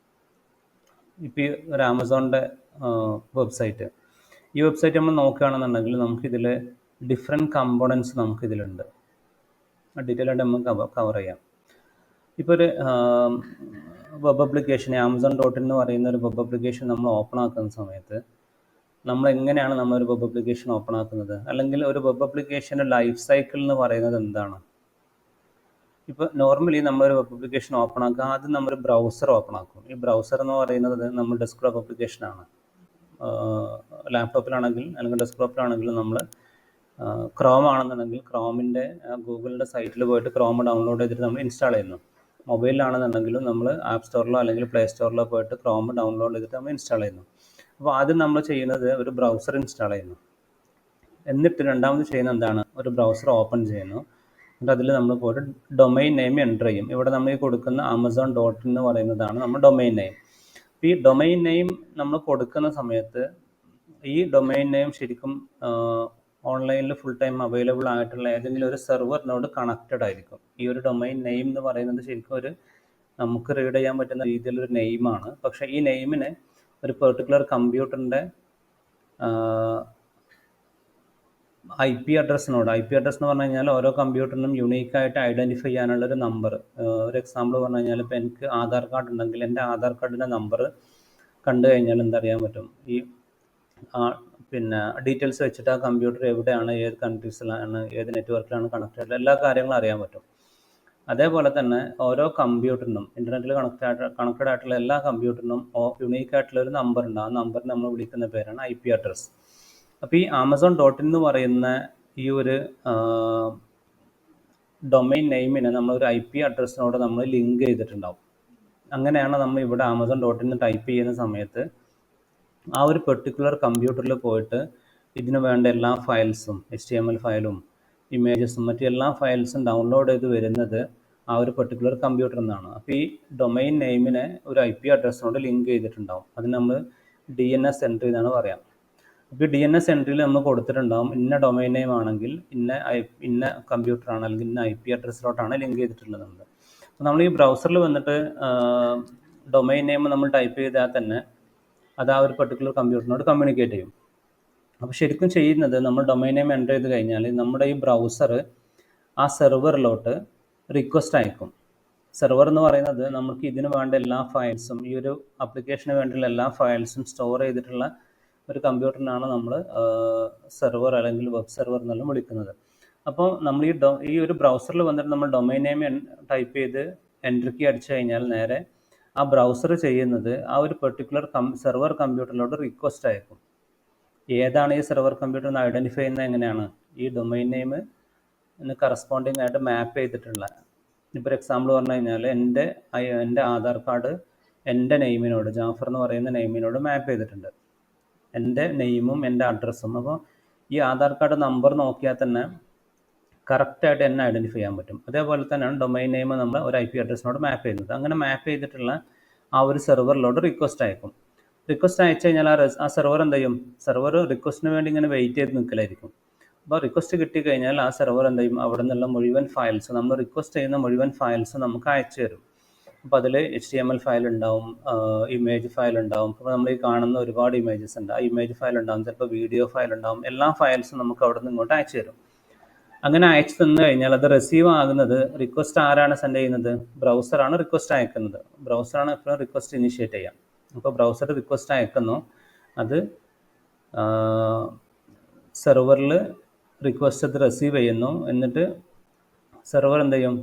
ഇപ്പോൾ ഈ ഒരു ആമസോണിൻ്റെ വെബ്സൈറ്റ്, ഈ വെബ്സൈറ്റ് നമ്മൾ നോക്കുകയാണെന്നുണ്ടെങ്കിൽ നമുക്കിതിൽ ഡിഫറെൻറ്റ് കമ്പോണൻസ് നമുക്കിതിലുണ്ട്. ഡീറ്റെയിൽ ആയിട്ട് നമുക്ക് കവർ ചെയ്യാം. ഇപ്പോൾ ഒരു വെബ് ആപ്ലിക്കേഷൻ amazon.in എന്ന് പറയുന്ന ഒരു വെബ് ആപ്ലിക്കേഷൻ നമ്മൾ ഓപ്പൺ ആക്കുന്ന സമയത്ത് നമ്മൾ എങ്ങനെയാണ് നമ്മളൊരു വെബ് ആപ്ലിക്കേഷൻ ഓപ്പൺ ആക്കുന്നത്, അല്ലെങ്കിൽ ഒരു വെബ് ആപ്ലിക്കേഷൻ്റെ ലൈഫ് സൈക്കിൾ എന്ന് പറയുന്നത് എന്താണ്? ഇപ്പോൾ നോർമലി നമ്മളൊരു വെബ് ആപ്ലിക്കേഷൻ ഓപ്പൺ ആക്കുക, ആദ്യം നമ്മളൊരു ബ്രൗസർ ഓപ്പൺ ആക്കും. ഈ ബ്രൗസർ എന്ന് പറയുന്നത് നമ്മൾ ഡെസ്ക്ടോപ്പ് ആപ്ലിക്കേഷനാണ്. ലാപ്ടോപ്പിലാണെങ്കിൽ അല്ലെങ്കിൽ ഡെസ്ക്ടോപ്പിലാണെങ്കിലും നമ്മൾ ക്രോം ആണെന്നുണ്ടെങ്കിൽ ക്രോമിൻ്റെ ഗൂഗിളിൻ്റെ സൈറ്റിൽ പോയിട്ട് ക്രോം ഡൗൺലോഡ് ചെയ്തിട്ട് നമ്മൾ ഇൻസ്റ്റാൾ ചെയ്യുന്നു. മൊബൈലിലാണെന്നുണ്ടെങ്കിലും നമ്മൾ ആപ്പ് സ്റ്റോറിലോ അല്ലെങ്കിൽ പ്ലേ സ്റ്റോറിലോ പോയിട്ട് ക്രോം ഡൗൺലോഡ് ചെയ്തിട്ട് നമ്മൾ ഇൻസ്റ്റാൾ ചെയ്യുന്നു. അപ്പോൾ ആദ്യം നമ്മൾ ചെയ്യുന്നത് ഒരു ബ്രൗസർ ഇൻസ്റ്റാൾ ചെയ്യുന്നു. എന്നിട്ട് രണ്ടാമത് ചെയ്യുന്നത് എന്താണ്? ഒരു ബ്രൗസർ ഓപ്പൺ ചെയ്യുന്നു. എന്നിട്ട് അതിൽ നമ്മൾ പോയിട്ട് ഡൊമൈൻ നെയിം എൻ്റർ ചെയ്യും. ഇവിടെ നമ്മൾ ഈ കൊടുക്കുന്ന ആമസോൺ ഡോട്ട് എന്ന് പറയുന്നതാണ് നമ്മുടെ ഡൊമൈൻ നെയിം. ഈ ഡൊമൈൻ നെയിം നമ്മൾ കൊടുക്കുന്ന സമയത്ത് ഈ ഡൊമൈൻ നെയിം ശരിക്കും ഓൺലൈനിൽ ഫുൾ ടൈം അവൈലബിൾ ആയിട്ടുള്ള ഏതെങ്കിലും ഒരു സെർവറിനോട് കണക്റ്റഡ് ആയിരിക്കും. ഈ ഒരു ഡൊമൈൻ നെയിം എന്ന് പറയുന്നത് ശരിക്കും ഒരു നമുക്ക് റീഡ് ചെയ്യാൻ പറ്റുന്ന രീതിയിലൊരു നെയിമാണ്. പക്ഷേ ഈ നെയിമിന് ഒരു പെർട്ടിക്കുലർ കമ്പ്യൂട്ടറിൻ്റെ IP അഡ്രസ്സിനോട്, IP അഡ്രസ്സ് എന്ന് പറഞ്ഞു കഴിഞ്ഞാൽ ഓരോ കമ്പ്യൂട്ടറിനും യുണീക്കായിട്ട് ഐഡൻറ്റിഫൈ ചെയ്യാനുള്ളൊരു നമ്പർ. ഒരു എക്സാമ്പിൾ പറഞ്ഞു കഴിഞ്ഞാൽ ഇപ്പോൾ എനിക്ക് ആധാർ കാർഡ് ഉണ്ടെങ്കിൽ എൻ്റെ ആധാർ കാർഡിൻ്റെ നമ്പർ കണ്ടു കഴിഞ്ഞാൽ എന്തറിയാൻ പറ്റും, ഈ പിന്നെ ഡീറ്റെയിൽസ് വെച്ചിട്ട് ആ കമ്പ്യൂട്ടർ എവിടെയാണ്, ഏത് കൺട്രീസിലാണ്, ഏത് നെറ്റ്വർക്കിലാണ് കണക്റ്റഡ്, എല്ലാ കാര്യങ്ങളും അറിയാൻ പറ്റും. അതേപോലെ തന്നെ ഓരോ കമ്പ്യൂട്ടറിനും ഇൻ്റർനെറ്റിൽ കണക്റ്റഡ് ആയിട്ടുള്ള എല്ലാ കമ്പ്യൂട്ടറിനും യുണീക്കായിട്ടുള്ള ഒരു നമ്പർ ഉണ്ട്. ആ നമ്പറിന് നമ്മൾ വിളിക്കുന്ന പേരാണ് IP അഡ്രസ്സ്. അപ്പോൾ ഈ ആമസോൺ ഡോട്ട് ഇൻ എന്ന് പറയുന്ന ഈ ഒരു ഡൊമൈൻ നെയിമിനെ നമ്മളൊരു IP അഡ്രസ്സിനോട് നമ്മൾ ലിങ്ക് ചെയ്തിട്ടുണ്ടാവും. അങ്ങനെയാണ് നമ്മൾ ഇവിടെ ആമസോൺ ഡോട്ട് ഇൻ ടൈപ്പ് ചെയ്യുന്ന സമയത്ത് ആ ഒരു പെർട്ടിക്കുലർ കമ്പ്യൂട്ടറിൽ പോയിട്ട് ഇതിന് വേണ്ട എല്ലാ ഫയൽസും, HTML ഫയലും ഇമേജസും മറ്റു എല്ലാ ഫയൽസും ഡൗൺലോഡ് ചെയ്ത് വരുന്നത് ആ ഒരു പെർട്ടിക്കുലർ കമ്പ്യൂട്ടറിൽ നിന്നാണ്. അപ്പോൾ ഈ ഡൊമൈൻ നെയിമിനെ ഒരു IP അഡ്രസ്സിനോട് ലിങ്ക് ചെയ്തിട്ടുണ്ടാവും. അതിന് നമ്മൾ DNS എൻട്രി എന്നാണ് പറയാം. ഇപ്പോൾ DNS എൻട്രിയിൽ നമ്മൾ കൊടുത്തിട്ടുണ്ടാവും ഇന്ന ഡൊമൈൻ നെയിം ആണെങ്കിൽ ഇന്ന കമ്പ്യൂട്ടറാണ് അല്ലെങ്കിൽ ഇന്ന IP അഡ്രസ്സിലോട്ടാണ് ലിങ്ക് ചെയ്തിട്ടുള്ളത് നമ്മൾ. അപ്പോൾ നമ്മൾ ഈ ബ്രൗസറിൽ വന്നിട്ട് ഡൊമൈൻ നെയിം നമ്മൾ ടൈപ്പ് ചെയ്താൽ തന്നെ അത് ആ ഒരു പെർട്ടിക്കുലർ കമ്പ്യൂട്ടറിനോട് കമ്മ്യൂണിക്കേറ്റ് ചെയ്യും. അപ്പോൾ ശരിക്കും ചെയ്യുന്നത് നമ്മൾ ഡൊമൈൻ നെയിം എൻ്റർ ചെയ്ത് കഴിഞ്ഞാൽ നമ്മുടെ ഈ ബ്രൗസർ ആ സെർവറിലോട്ട് റിക്വസ്റ്റ് അയക്കും. സെർവർ എന്ന് പറയുന്നത് നമുക്ക് ഇതിന് വേണ്ട എല്ലാ ഫയൽസും, ഈ ഒരു ആപ്ലിക്കേഷന് വേണ്ടിയുള്ള എല്ലാ ഫയൽസും സ്റ്റോർ ചെയ്തിട്ടുള്ള ഒരു കമ്പ്യൂട്ടറിനാണ് നമ്മൾ സെർവർ അല്ലെങ്കിൽ വെബ് സെർവർ എന്നെല്ലാം വിളിക്കുന്നത്. അപ്പോൾ നമ്മൾ ഈ ഒരു ബ്രൗസറിൽ വന്നിട്ട് നമ്മൾ ഡൊമൈൻ നെയിം ടൈപ്പ് ചെയ്ത് എൻ്റർ കീ അടിച്ചു കഴിഞ്ഞാൽ നേരെ ആ ബ്രൗസർ ചെയ്യുന്നത് ആ ഒരു പെർട്ടിക്കുലർ സെർവർ കമ്പ്യൂട്ടറിലോട്ട് റിക്വസ്റ്റ് അയക്കും. ഏതാണ് ഈ സെർവർ കമ്പ്യൂട്ടർ എന്ന് ഐഡൻറ്റിഫൈ ചെയ്യുന്നത് എങ്ങനെയാണ്? ഈ ഡൊമൈൻ നെയിമിന് കറസ്പോണ്ടിങ് ആയിട്ട് മാപ്പ് ചെയ്തിട്ടുള്ള, ഇപ്പോൾ എക്സാമ്പിൾ പറഞ്ഞു കഴിഞ്ഞാൽ എൻ്റെ ആധാർ കാർഡ് എൻ്റെ നെയിമിനോട്, ജാഫർ എന്ന് പറയുന്ന നെയിമിനോട് മാപ്പ് ചെയ്തിട്ടുണ്ട്, എൻ്റെ നെയിമും എൻ്റെ അഡ്രസ്സും. അപ്പോൾ ഈ ആധാർ കാർഡ് നമ്പർ നോക്കിയാൽ തന്നെ കറക്റ്റായിട്ട് എന്നെ ഐഡൻറ്റിഫൈ ചെയ്യാൻ പറ്റും. അതേപോലെ തന്നെയാണ് ഡൊമൈൻ നെയിം നമ്മൾ ഒരു IP അഡ്രസ്സിനോട് മാപ്പ് ചെയ്യുന്നത്. അങ്ങനെ മാപ്പ് ചെയ്തിട്ടുള്ള ആ ഒരു സെർവറിലോട്ട് റിക്വസ്റ്റ് അയക്കും. റിക്വസ്റ്റ് അയച്ചു കഴിഞ്ഞാൽ ആ സെർവർ എന്ത് ചെയ്യും? സെർവർ റിക്വസ്റ്റിന് വേണ്ടി ഇങ്ങനെ വെയിറ്റ് ചെയ്ത് നിൽക്കലായിരിക്കും. അപ്പോൾ റിക്വസ്റ്റ് കിട്ടിക്കഴിഞ്ഞാൽ ആ സെർവർ എന്ത് ചെയ്യും? അവിടെ നിന്നുള്ള മുഴുവൻ ഫയൽസ്, നമ്മൾ റിക്വസ്റ്റ് ചെയ്യുന്ന മുഴുവൻ ഫയൽസ് നമുക്ക് അയച്ചു തരും. അപ്പോൾ അതിൽ HTML ഫയൽ ഉണ്ടാവും, ഇമേജ് ഫയൽ ഉണ്ടാവും. അപ്പോൾ നമ്മൾ ഈ കാണുന്ന ഒരുപാട് ഇമേജസ് ഉണ്ട്, ആ ഇമേജ് ഫയൽ ഉണ്ടാവും, ചിലപ്പോൾ വീഡിയോ ഫയൽ ഉണ്ടാവും. എല്ലാ ഫയൽസും നമുക്ക് അവിടെ നിന്ന് ഇങ്ങോട്ട് അയച്ചു തരും. അങ്ങനെ അയച്ചു തന്നു കഴിഞ്ഞാൽ അത് റിസീവ് ആകുന്നത്, റിക്വസ്റ്റ് ആരാണ് സെൻഡ് ചെയ്യുന്നത്? ബ്രൗസറാണ് റിക്വസ്റ്റ് അയക്കുന്നത്. ബ്രൗസറാണ് എപ്പോഴും റിക്വസ്റ്റ് ഇനിഷ്യേറ്റ് ചെയ്യാം. അപ്പോൾ ബ്രൗസർ റിക്വസ്റ്റ് അയക്കുന്നു, അത് സെർവറിൽ റിക്വസ്റ്റ് അത് റിസീവ് ചെയ്യുന്നു. എന്നിട്ട് സെർവർ എന്ത് ചെയ്യും?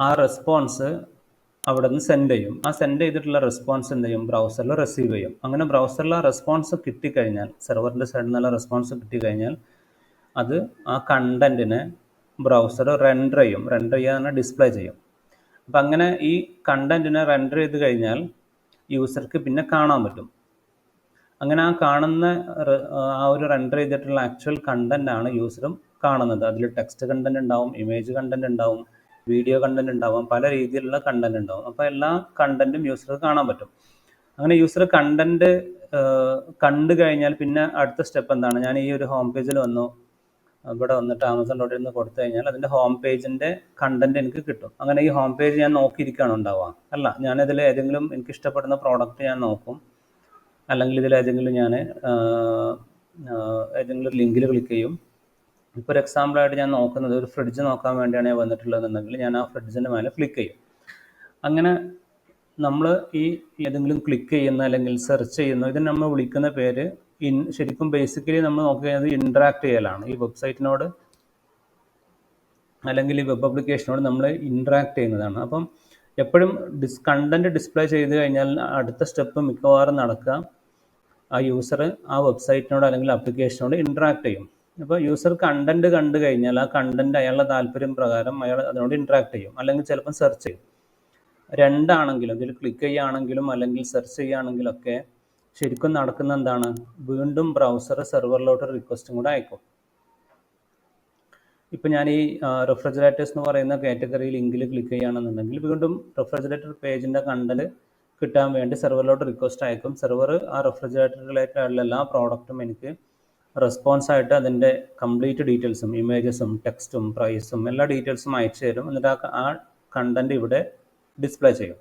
ആ റെസ്പോൺസ് അവിടെ നിന്ന് സെൻഡ് ചെയ്യും. ആ സെൻഡ് ചെയ്തിട്ടുള്ള റെസ്പോൺസ് എന്ത് ചെയ്യും? ബ്രൗസറിൽ റിസീവ് ചെയ്യും. അങ്ങനെ ബ്രൗസറിൽ ആ റെസ്പോൺസ് കിട്ടിക്കഴിഞ്ഞാൽ, സെർവറിൻ്റെ സൈഡിൽ നിന്നുള്ള റെസ്പോൺസ് കിട്ടിക്കഴിഞ്ഞാൽ അത് ആ കണ്ടൻറ്റിനെ ബ്രൗസർ റെൻഡർ ചെയ്യും. റെൻഡർ ചെയ്യാൻ ഡിസ്പ്ലേ ചെയ്യും. അപ്പം അങ്ങനെ ഈ കണ്ടൻറ്റിനെ റെൻഡർ ചെയ്ത് കഴിഞ്ഞാൽ യൂസർക്ക് പിന്നെ കാണാൻ പറ്റും. അങ്ങനെ ആ കാണുന്ന ആ ഒരു റെൻഡർ ചെയ്തിട്ടുള്ള ആക്ച്വൽ കണ്ടൻറ്റാണ് യൂസറും കാണുന്നത്. അതിൽ ടെക്സ്റ്റ് കണ്ടൻറ് ഉണ്ടാവും, ഇമേജ് കണ്ടൻറ് ഉണ്ടാവും, വീഡിയോ കണ്ടൻറ് ഉണ്ടാവും, പല രീതിയിലുള്ള കണ്ടൻറ് ഉണ്ടാവും. അപ്പോൾ എല്ലാ കണ്ടൻറ്റും യൂസർക്ക് കാണാൻ പറ്റും. അങ്ങനെ യൂസർ കണ്ടൻറ്റ് കണ്ടു കഴിഞ്ഞാൽ പിന്നെ അടുത്ത സ്റ്റെപ്പ് എന്താണ്? ഞാൻ ഈ ഒരു ഹോം പേജിൽ വന്നു, ഇവിടെ വന്നിട്ട് ആമസോൺ ഡോട്ട് ഇൻ കൊടുത്തു കഴിഞ്ഞാൽ അതിൻ്റെ ഹോം പേജിൻ്റെ കണ്ടൻറ്റ് എനിക്ക് കിട്ടും. അങ്ങനെ ഈ ഹോം പേജ് ഞാൻ നോക്കിയിരിക്കുകയാണ് ഉണ്ടാവുക? അല്ല, ഞാനിതിൽ ഏതെങ്കിലും എനിക്ക് ഇഷ്ടപ്പെടുന്ന പ്രോഡക്റ്റ് ഞാൻ നോക്കും, അല്ലെങ്കിൽ ഇതിൽ ഏതെങ്കിലും ഞാൻ ഏതെങ്കിലും ലിങ്കിൽ ക്ലിക്ക് ചെയ്യും. ഇപ്പോൾ ഒരു എക്സാമ്പിളായിട്ട് ഞാൻ നോക്കുന്നത് ഒരു ഫ്രിഡ്ജ് നോക്കാൻ വേണ്ടിയാണ് ഞാൻ വന്നിട്ടുള്ളതെന്നുണ്ടെങ്കിൽ ഞാൻ ആ ഫ്രിഡ്ജിൻ്റെ മേലെ ക്ലിക്ക് ചെയ്യും. അങ്ങനെ നമ്മൾ ഈ ഏതെങ്കിലും ക്ലിക്ക് ചെയ്യുന്ന അല്ലെങ്കിൽ സെർച്ച് ചെയ്യുന്ന, ഇതിന് നമ്മൾ വിളിക്കുന്ന പേര് ശരിക്കും ബേസിക്കലി നമ്മൾ നോക്കുകയാണെങ്കിൽ ഇൻട്രാക്ട് ചെയ്യലാണ്. ഈ വെബ്സൈറ്റിനോട് അല്ലെങ്കിൽ ഈ വെബ് ആപ്ലിക്കേഷനോട് നമ്മൾ ഇൻട്രാക്ട് ചെയ്യുന്നതാണ്. അപ്പം എപ്പോഴും കണ്ടൻറ്റ് ഡിസ്പ്ലേ ചെയ്ത് കഴിഞ്ഞാൽ അടുത്ത സ്റ്റെപ്പ് മിക്കവാറും നടക്കുക ആ യൂസർ ആ വെബ്സൈറ്റിനോട് അല്ലെങ്കിൽ ആപ്ലിക്കേഷനോട് ഇൻട്രാക്ട് ചെയ്യും. അപ്പോൾ യൂസർ കണ്ടൻറ്റ് കണ്ടു കഴിഞ്ഞാൽ ആ കണ്ടൻറ്റ് അയാളുടെ താല്പര്യം പ്രകാരം അയാൾ അതിനോട് ഇൻട്രാക്ട് ചെയ്യും, അല്ലെങ്കിൽ ചിലപ്പം സെർച്ച് ചെയ്യും. രണ്ടാണെങ്കിലും, ഇതിൽ ക്ലിക്ക് ചെയ്യുകയാണെങ്കിലും അല്ലെങ്കിൽ സെർച്ച് ചെയ്യുകയാണെങ്കിലും ഒക്കെ ശരിക്കും നടക്കുന്ന എന്താണ്? വീണ്ടും ബ്രൗസർ സെർവറിലോട്ട് റിക്വസ്റ്റും കൂടെ അയക്കും. ഇപ്പം ഞാൻ ഈ റെഫ്രിജറേറ്റേഴ്സ് എന്ന് പറയുന്ന കാറ്റഗറി ലിങ്കിൽ ക്ലിക്ക് ചെയ്യുകയാണെന്നുണ്ടെങ്കിൽ വീണ്ടും റെഫ്രിജറേറ്റർ പേജിൻ്റെ കണ്ടന്റ് കിട്ടാൻ വേണ്ടി സെർവറിലോട്ട് റിക്വസ്റ്റ് അയക്കും. സെർവർ ആ റെഫ്രിജറേറ്ററിലേക്കുള്ള എല്ലാ പ്രോഡക്റ്റും എനിക്ക് റെസ്പോൺസ് ആയിട്ട് അതിൻ്റെ കംപ്ലീറ്റ് ഡീറ്റെയിൽസും ഇമേജസും ടെക്സ്റ്റും പ്രൈസും എല്ലാ ഡീറ്റെയിൽസും അയച്ചു തരും. എന്നിട്ട് ആ കണ്ടന്റ് ഇവിടെ ഡിസ്പ്ലേ ചെയ്യും.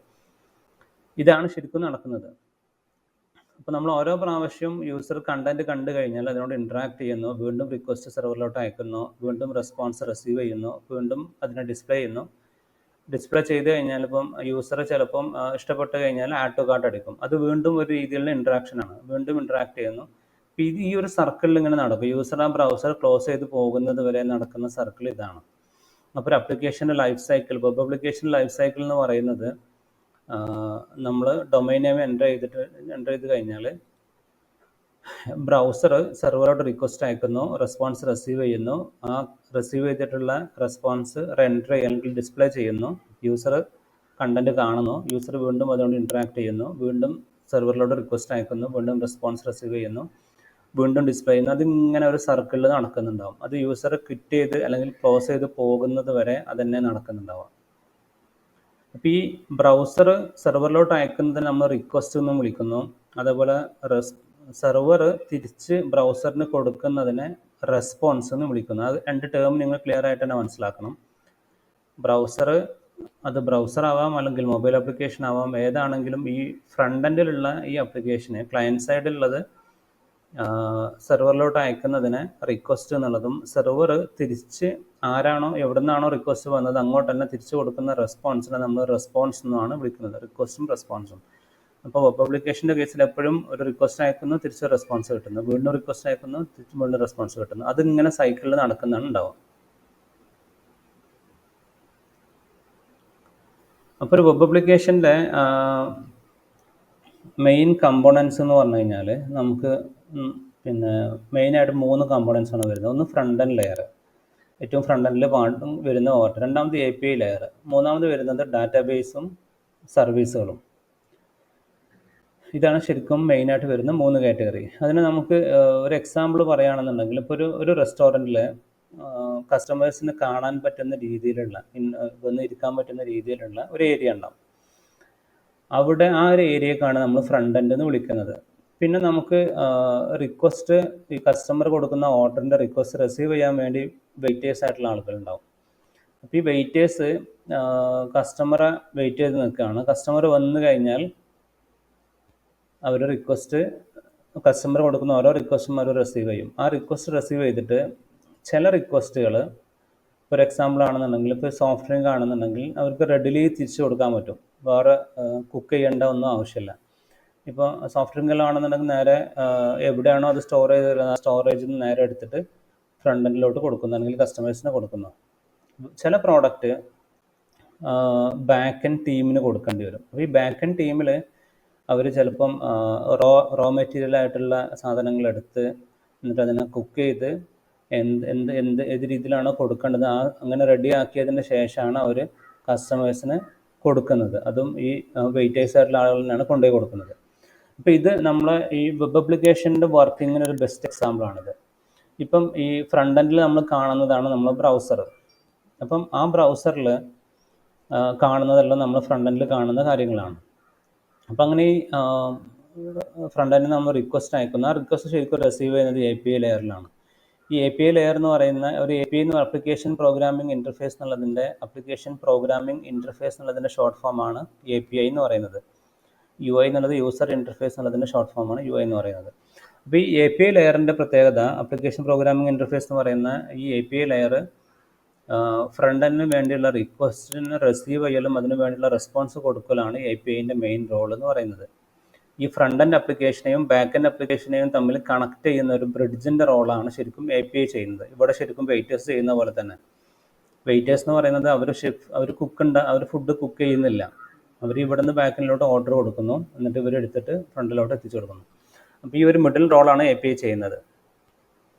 ഇതാണ് ശരിക്കും നടക്കുന്നത്. അപ്പോൾ നമ്മൾ ഓരോ പ്രാവശ്യം യൂസർ കണ്ടന്റ് കണ്ടു കഴിഞ്ഞാൽ അതിനോട് ഇൻട്രാക്ട് ചെയ്യുന്നു, വീണ്ടും റിക്വസ്റ്റ് സെർവറിലോട്ട് അയക്കുന്നു, വീണ്ടും റെസ്പോൺസ് റിസീവ് ചെയ്യുന്നു, വീണ്ടും അതിനെ ഡിസ്പ്ലേ ചെയ്യുന്നു. ഡിസ്പ്ലേ ചെയ്ത് കഴിഞ്ഞാൽ ഇപ്പം യൂസർ ചിലപ്പം ഇഷ്ടപ്പെട്ട് കഴിഞ്ഞാൽ ആഡ് ടു കാർട്ട് അടിക്കും. അത് വീണ്ടും ഒരു രീതിയിലുള്ള ഇൻട്രാക്ഷനാണ്, വീണ്ടും ഇൻട്രാക്ട് ചെയ്യുന്നു. അപ്പോൾ ഇത് ഈ ഒരു സർക്കിളിൽ ഇങ്ങനെ നടക്കും. യൂസർ ആ ബ്രൗസർ ക്ലോസ് ചെയ്ത് പോകുന്നത് വരെ നടക്കുന്ന സർക്കിൾ ഇതാണ്. അപ്പോൾ ഒരു അപ്ലിക്കേഷൻ്റെ life cycle, web application life cycle എന്ന് പറയുന്നത് നമ്മൾ ഡൊമൈൻ നെയിം എൻ്റർ ചെയ്ത് കഴിഞ്ഞാൽ ബ്രൗസർ സെർവറോട്ട് റിക്വസ്റ്റ് അയക്കുന്നു, റെസ്പോൺസ് റിസീവ് ചെയ്യുന്നു, ആ റിസീവ് ചെയ്തിട്ടുള്ള റെസ്പോൺസ് റെൻഡർ അല്ലെങ്കിൽ ഡിസ്പ്ലേ ചെയ്യുന്നു, യൂസർ കണ്ടന്റ് കാണുന്നു, യൂസർ വീണ്ടും അതുകൊണ്ട് ഇൻട്രാക്ട് ചെയ്യുന്നു, വീണ്ടും സെർവറിലോട്ട് റിക്വസ്റ്റ് അയക്കുന്നു, വീണ്ടും റെസ്പോൺസ് റിസീവ് ചെയ്യുന്നു, വീണ്ടും ഡിസ്പ്ലേ ചെയ്യുന്നു. അതിങ്ങനെ ഒരു സർക്കിളിൽ നടക്കുന്നുണ്ടാവും. അത് യൂസർ ക്വിറ്റ് ചെയ്ത് അല്ലെങ്കിൽ ക്ലോസ് ചെയ്ത് പോകുന്നത് വരെ അതന്നെ നടക്കുന്നുണ്ടാവും. അപ്പോൾ ഈ ബ്രൗസർ സെർവറിലോട്ട് അയക്കുന്നതിന് നമ്മൾ റിക്വസ്റ്റ് എന്നും വിളിക്കുന്നു. അതേപോലെ സെർവർ തിരിച്ച് ബ്രൗസറിന് കൊടുക്കുന്നതിനെ റെസ്പോൺസ് എന്ന് വിളിക്കുന്നു. അത് രണ്ട് ടേം നിങ്ങൾ ക്ലിയർ ആയിട്ട് തന്നെ മനസ്സിലാക്കണം. ബ്രൗസർ, അത് ബ്രൗസർ ആവാം അല്ലെങ്കിൽ മൊബൈൽ ആപ്ലിക്കേഷൻ ആവാം, ഏതാണെങ്കിലും ഈ ഫ്രണ്ട് എൻഡിലുള്ള ഈ ആപ്ലിക്കേഷന് ക്ലയൻറ്റ് സൈഡിലുള്ളത് സെർവറിലോട്ട് അയക്കുന്നതിന് റിക്വസ്റ്റ് എന്നുള്ളതും, സെർവർ തിരിച്ച് ആരാണോ എവിടെ നിന്നാണോ റിക്വസ്റ്റ് വന്നത് അങ്ങോട്ട് തന്നെ തിരിച്ചു കൊടുക്കുന്ന റെസ്പോൺസിനെ നമ്മൾ റെസ്പോൺസ് എന്നാണ് വിളിക്കുന്നത്. റിക്വസ്റ്റും റെസ്പോൺസും. അപ്പോൾ വെബ് ആപ്ലിക്കേഷൻ്റെ കേസിൽ എപ്പോഴും ഒരു റിക്വസ്റ്റ് അയക്കുന്നു, തിരിച്ച് റെസ്പോൺസ് കിട്ടുന്നു, വീണ്ടും റിക്വസ്റ്റ് അയക്കുന്നു, തിരിച്ച് വീണ്ടും റെസ്പോൺസ് കിട്ടുന്നു. അതിങ്ങനെ സൈക്കിളിൽ നടക്കുന്നതാണ് ഉണ്ടാവുക. അപ്പോൾ ഒരു വെബ് ആപ്ലിക്കേഷൻ്റെ മെയിൻ കമ്പോണൻസ് എന്ന് പറഞ്ഞു കഴിഞ്ഞാൽ നമുക്ക് പിന്നെ മെയിനായിട്ട് 3 കമ്പോണൻസ് ആണ് വരുന്നത്. ഒന്ന് ഫ്രണ്ട് എൻഡ് ലെയർ, ഏറ്റവും ഫ്രണ്ട് എൻഡിൽ വരുന്ന ഓർഡർ. രണ്ടാമത് API ലെയർ. മൂന്നാമത് വരുന്നത് ഡാറ്റാബേസും സർവീസുകളും. ഇതാണ് ശരിക്കും മെയിനായിട്ട് വരുന്ന 3 കാറ്റഗറി. അതിന് നമുക്ക് ഒരു എക്സാമ്പിൾ പറയുകയാണെന്നുണ്ടെങ്കിൽ, ഇപ്പോൾ ഒരു റെസ്റ്റോറൻറ്റിൽ കസ്റ്റമേഴ്സിന് കാണാൻ പറ്റുന്ന രീതിയിലുള്ള, വന്ന് ഇരിക്കാൻ പറ്റുന്ന രീതിയിലുള്ള ഒരു ഏരിയ ഉണ്ടാവും. അവിടെ ആ ഒരു ഏരിയക്കാണ് നമ്മൾ ഫ്രണ്ട് എൻഡ് എന്ന് വിളിക്കുന്നത്. പിന്നെ നമുക്ക് റിക്വസ്റ്റ്, ഈ കസ്റ്റമർ കൊടുക്കുന്ന ഓർഡറിൻ്റെ റിക്വസ്റ്റ് റിസീവ് ചെയ്യാൻ വേണ്ടി വെയിറ്റേഴ്സ് ആയിട്ടുള്ള ആളുകളുണ്ടാവും. അപ്പോൾ ഈ വെയിറ്റേഴ്സ് കസ്റ്റമറെ വെയിറ്റ് ചെയ്ത് നിൽക്കുകയാണ്. കസ്റ്റമർ വന്നു കഴിഞ്ഞാൽ അവർ റിക്വസ്റ്റ്, കസ്റ്റമർ കൊടുക്കുന്ന ഓരോ റിക്വസ്റ്റും അവർ റിസീവ് ചെയ്യും. ആ റിക്വസ്റ്റ് റിസീവ് ചെയ്തിട്ട് ചില റിക്വസ്റ്റുകൾ, ഫോർ എക്സാമ്പിൾ ആണെന്നുണ്ടെങ്കിൽ, ഇപ്പോൾ സോഫ്റ്റ് ഡ്രിങ്ക് ആണെന്നുണ്ടെങ്കിൽ അവർക്ക് റെഡിലി തിരിച്ചു കൊടുക്കാൻ പറ്റും, വേറെ കുക്ക് ചെയ്യേണ്ട ഒന്നും ആവശ്യമില്ല. ഇപ്പോൾ സോഫ്റ്റ് ഡ്രിങ്കിലാണെന്നുണ്ടെങ്കിൽ നേരെ എവിടെയാണോ അത് സ്റ്റോർ ചെയ്ത് ആ സ്റ്റോറേജിൽ നിന്ന് നേരെ എടുത്തിട്ട് ഫ്രണ്ട് എൻഡിലോട്ട് കൊടുക്കുന്നു, അല്ലെങ്കിൽ കസ്റ്റമേഴ്സിന് കൊടുക്കുന്നു. ചില പ്രോഡക്റ്റ് ബാക്ക് എൻഡ് ടീമിന് കൊടുക്കേണ്ടി വരും. അപ്പോൾ ഈ ബാക്ക് എൻഡ് ടീമിൽ അവർ ചിലപ്പം റോ മെറ്റീരിയൽ ആയിട്ടുള്ള സാധനങ്ങൾ എടുത്ത് എന്നിട്ട് അതിനെ കുക്ക് ചെയ്ത് ഏത് രീതിയിലാണോ കൊടുക്കേണ്ടത് അങ്ങനെ റെഡി ആക്കിയതിന് ശേഷമാണ് അവർ കസ്റ്റമേഴ്സിന് കൊടുക്കുന്നത്. അതും ഈ വെയിറ്റേഴ്സ് ആയിട്ടുള്ള ആളുകൾ തന്നെയാണ് കൊണ്ടുപോയി കൊടുക്കുന്നത്. അപ്പോൾ ഇത് നമ്മളെ ഈ വെബ് ആപ്ലിക്കേഷൻ്റെ വർക്കിങ്ങിന് ഒരു ബെസ്റ്റ് എക്സാമ്പിളാണിത്. ഇപ്പം ഈ ഫ്രണ്ട് എൻഡിൽ നമ്മൾ കാണുന്നതാണ് നമ്മൾ ബ്രൗസർ. അപ്പം ആ ബ്രൗസറിൽ കാണുന്നതെല്ലാം നമ്മൾ ഫ്രണ്ട് എൻഡിൽ കാണുന്ന കാര്യങ്ങളാണ്. അപ്പം അങ്ങനെ ഈ ഫ്രണ്ട് എൻഡിൽ നമ്മൾ റിക്വസ്റ്റ് അയക്കുന്നു. ആ റിക്വസ്റ്റ് ശരിക്കും റിസീവ് ചെയ്യുന്നത് API ലെയറിലാണ്. ഈ API ലെയർ എന്ന് പറയുന്ന ഒരു API എന്ന് ആപ്ലിക്കേഷൻ പ്രോഗ്രാമിംഗ് ഇൻ്റർഫേസ് എന്നുള്ളതിൻ്റെ ഷോർട്ട് ഫോമാണ് API എന്ന് പറയുന്നത്. UI എന്നുള്ളത് യൂസർ ഇൻ്റർഫേസ് എന്നുള്ളതിൻ്റെ ഷോർട്ട് ഫോമാണ് UI എന്ന് പറയുന്നത്. അപ്പോൾ ഈ API ലെയറിൻ്റെ പ്രത്യേകത, ആപ്ലിക്കേഷൻ പ്രോഗ്രാമിംഗ് ഇൻ്റർഫേസ് എന്ന് പറയുന്ന ഈ API ലെയർ ഫ്രണ്ട് എൻഡിന് വേണ്ടിയുള്ള റിക്വസ്റ്റിന് റിസീവ് ചെയ്യലും അതിന് വേണ്ടിയുള്ള റെസ്പോൺസ് കൊടുക്കലാണ് APIൻ്റെ മെയിൻ റോൾ എന്ന് പറയുന്നത്. ഈ ഫ്രണ്ട് എൻഡ് ആപ്ലിക്കേഷനെയും ബാക്ക് എൻഡ് ആപ്ലിക്കേഷനെയും തമ്മിൽ കണക്ട് ചെയ്യുന്ന ഒരു ബ്രിഡ്ജിൻ്റെ റോളാണ് ശരിക്കും API ചെയ്യുന്നത്. ഇവിടെ ശരിക്കും വെയിറ്റേഴ്സ് ചെയ്യുന്ന പോലെ തന്നെ. വെയിറ്റേഴ്സ് എന്ന് പറയുന്നത് അവർ ഫുഡ് കുക്ക് ചെയ്യുന്നില്ല, അവർ ഇവിടെ നിന്ന് ബാക്ക് എൻഡിലോട്ട് ഓർഡർ കൊടുക്കുന്നു, എന്നിട്ട് ഇവർ എടുത്തിട്ട് ഫ്രണ്ടിലോട്ട് എത്തിച്ചു കൊടുക്കുന്നു. അപ്പോൾ ഈ ഒരു മിഡിൽ റോളാണ് API ചെയ്യുന്നത്.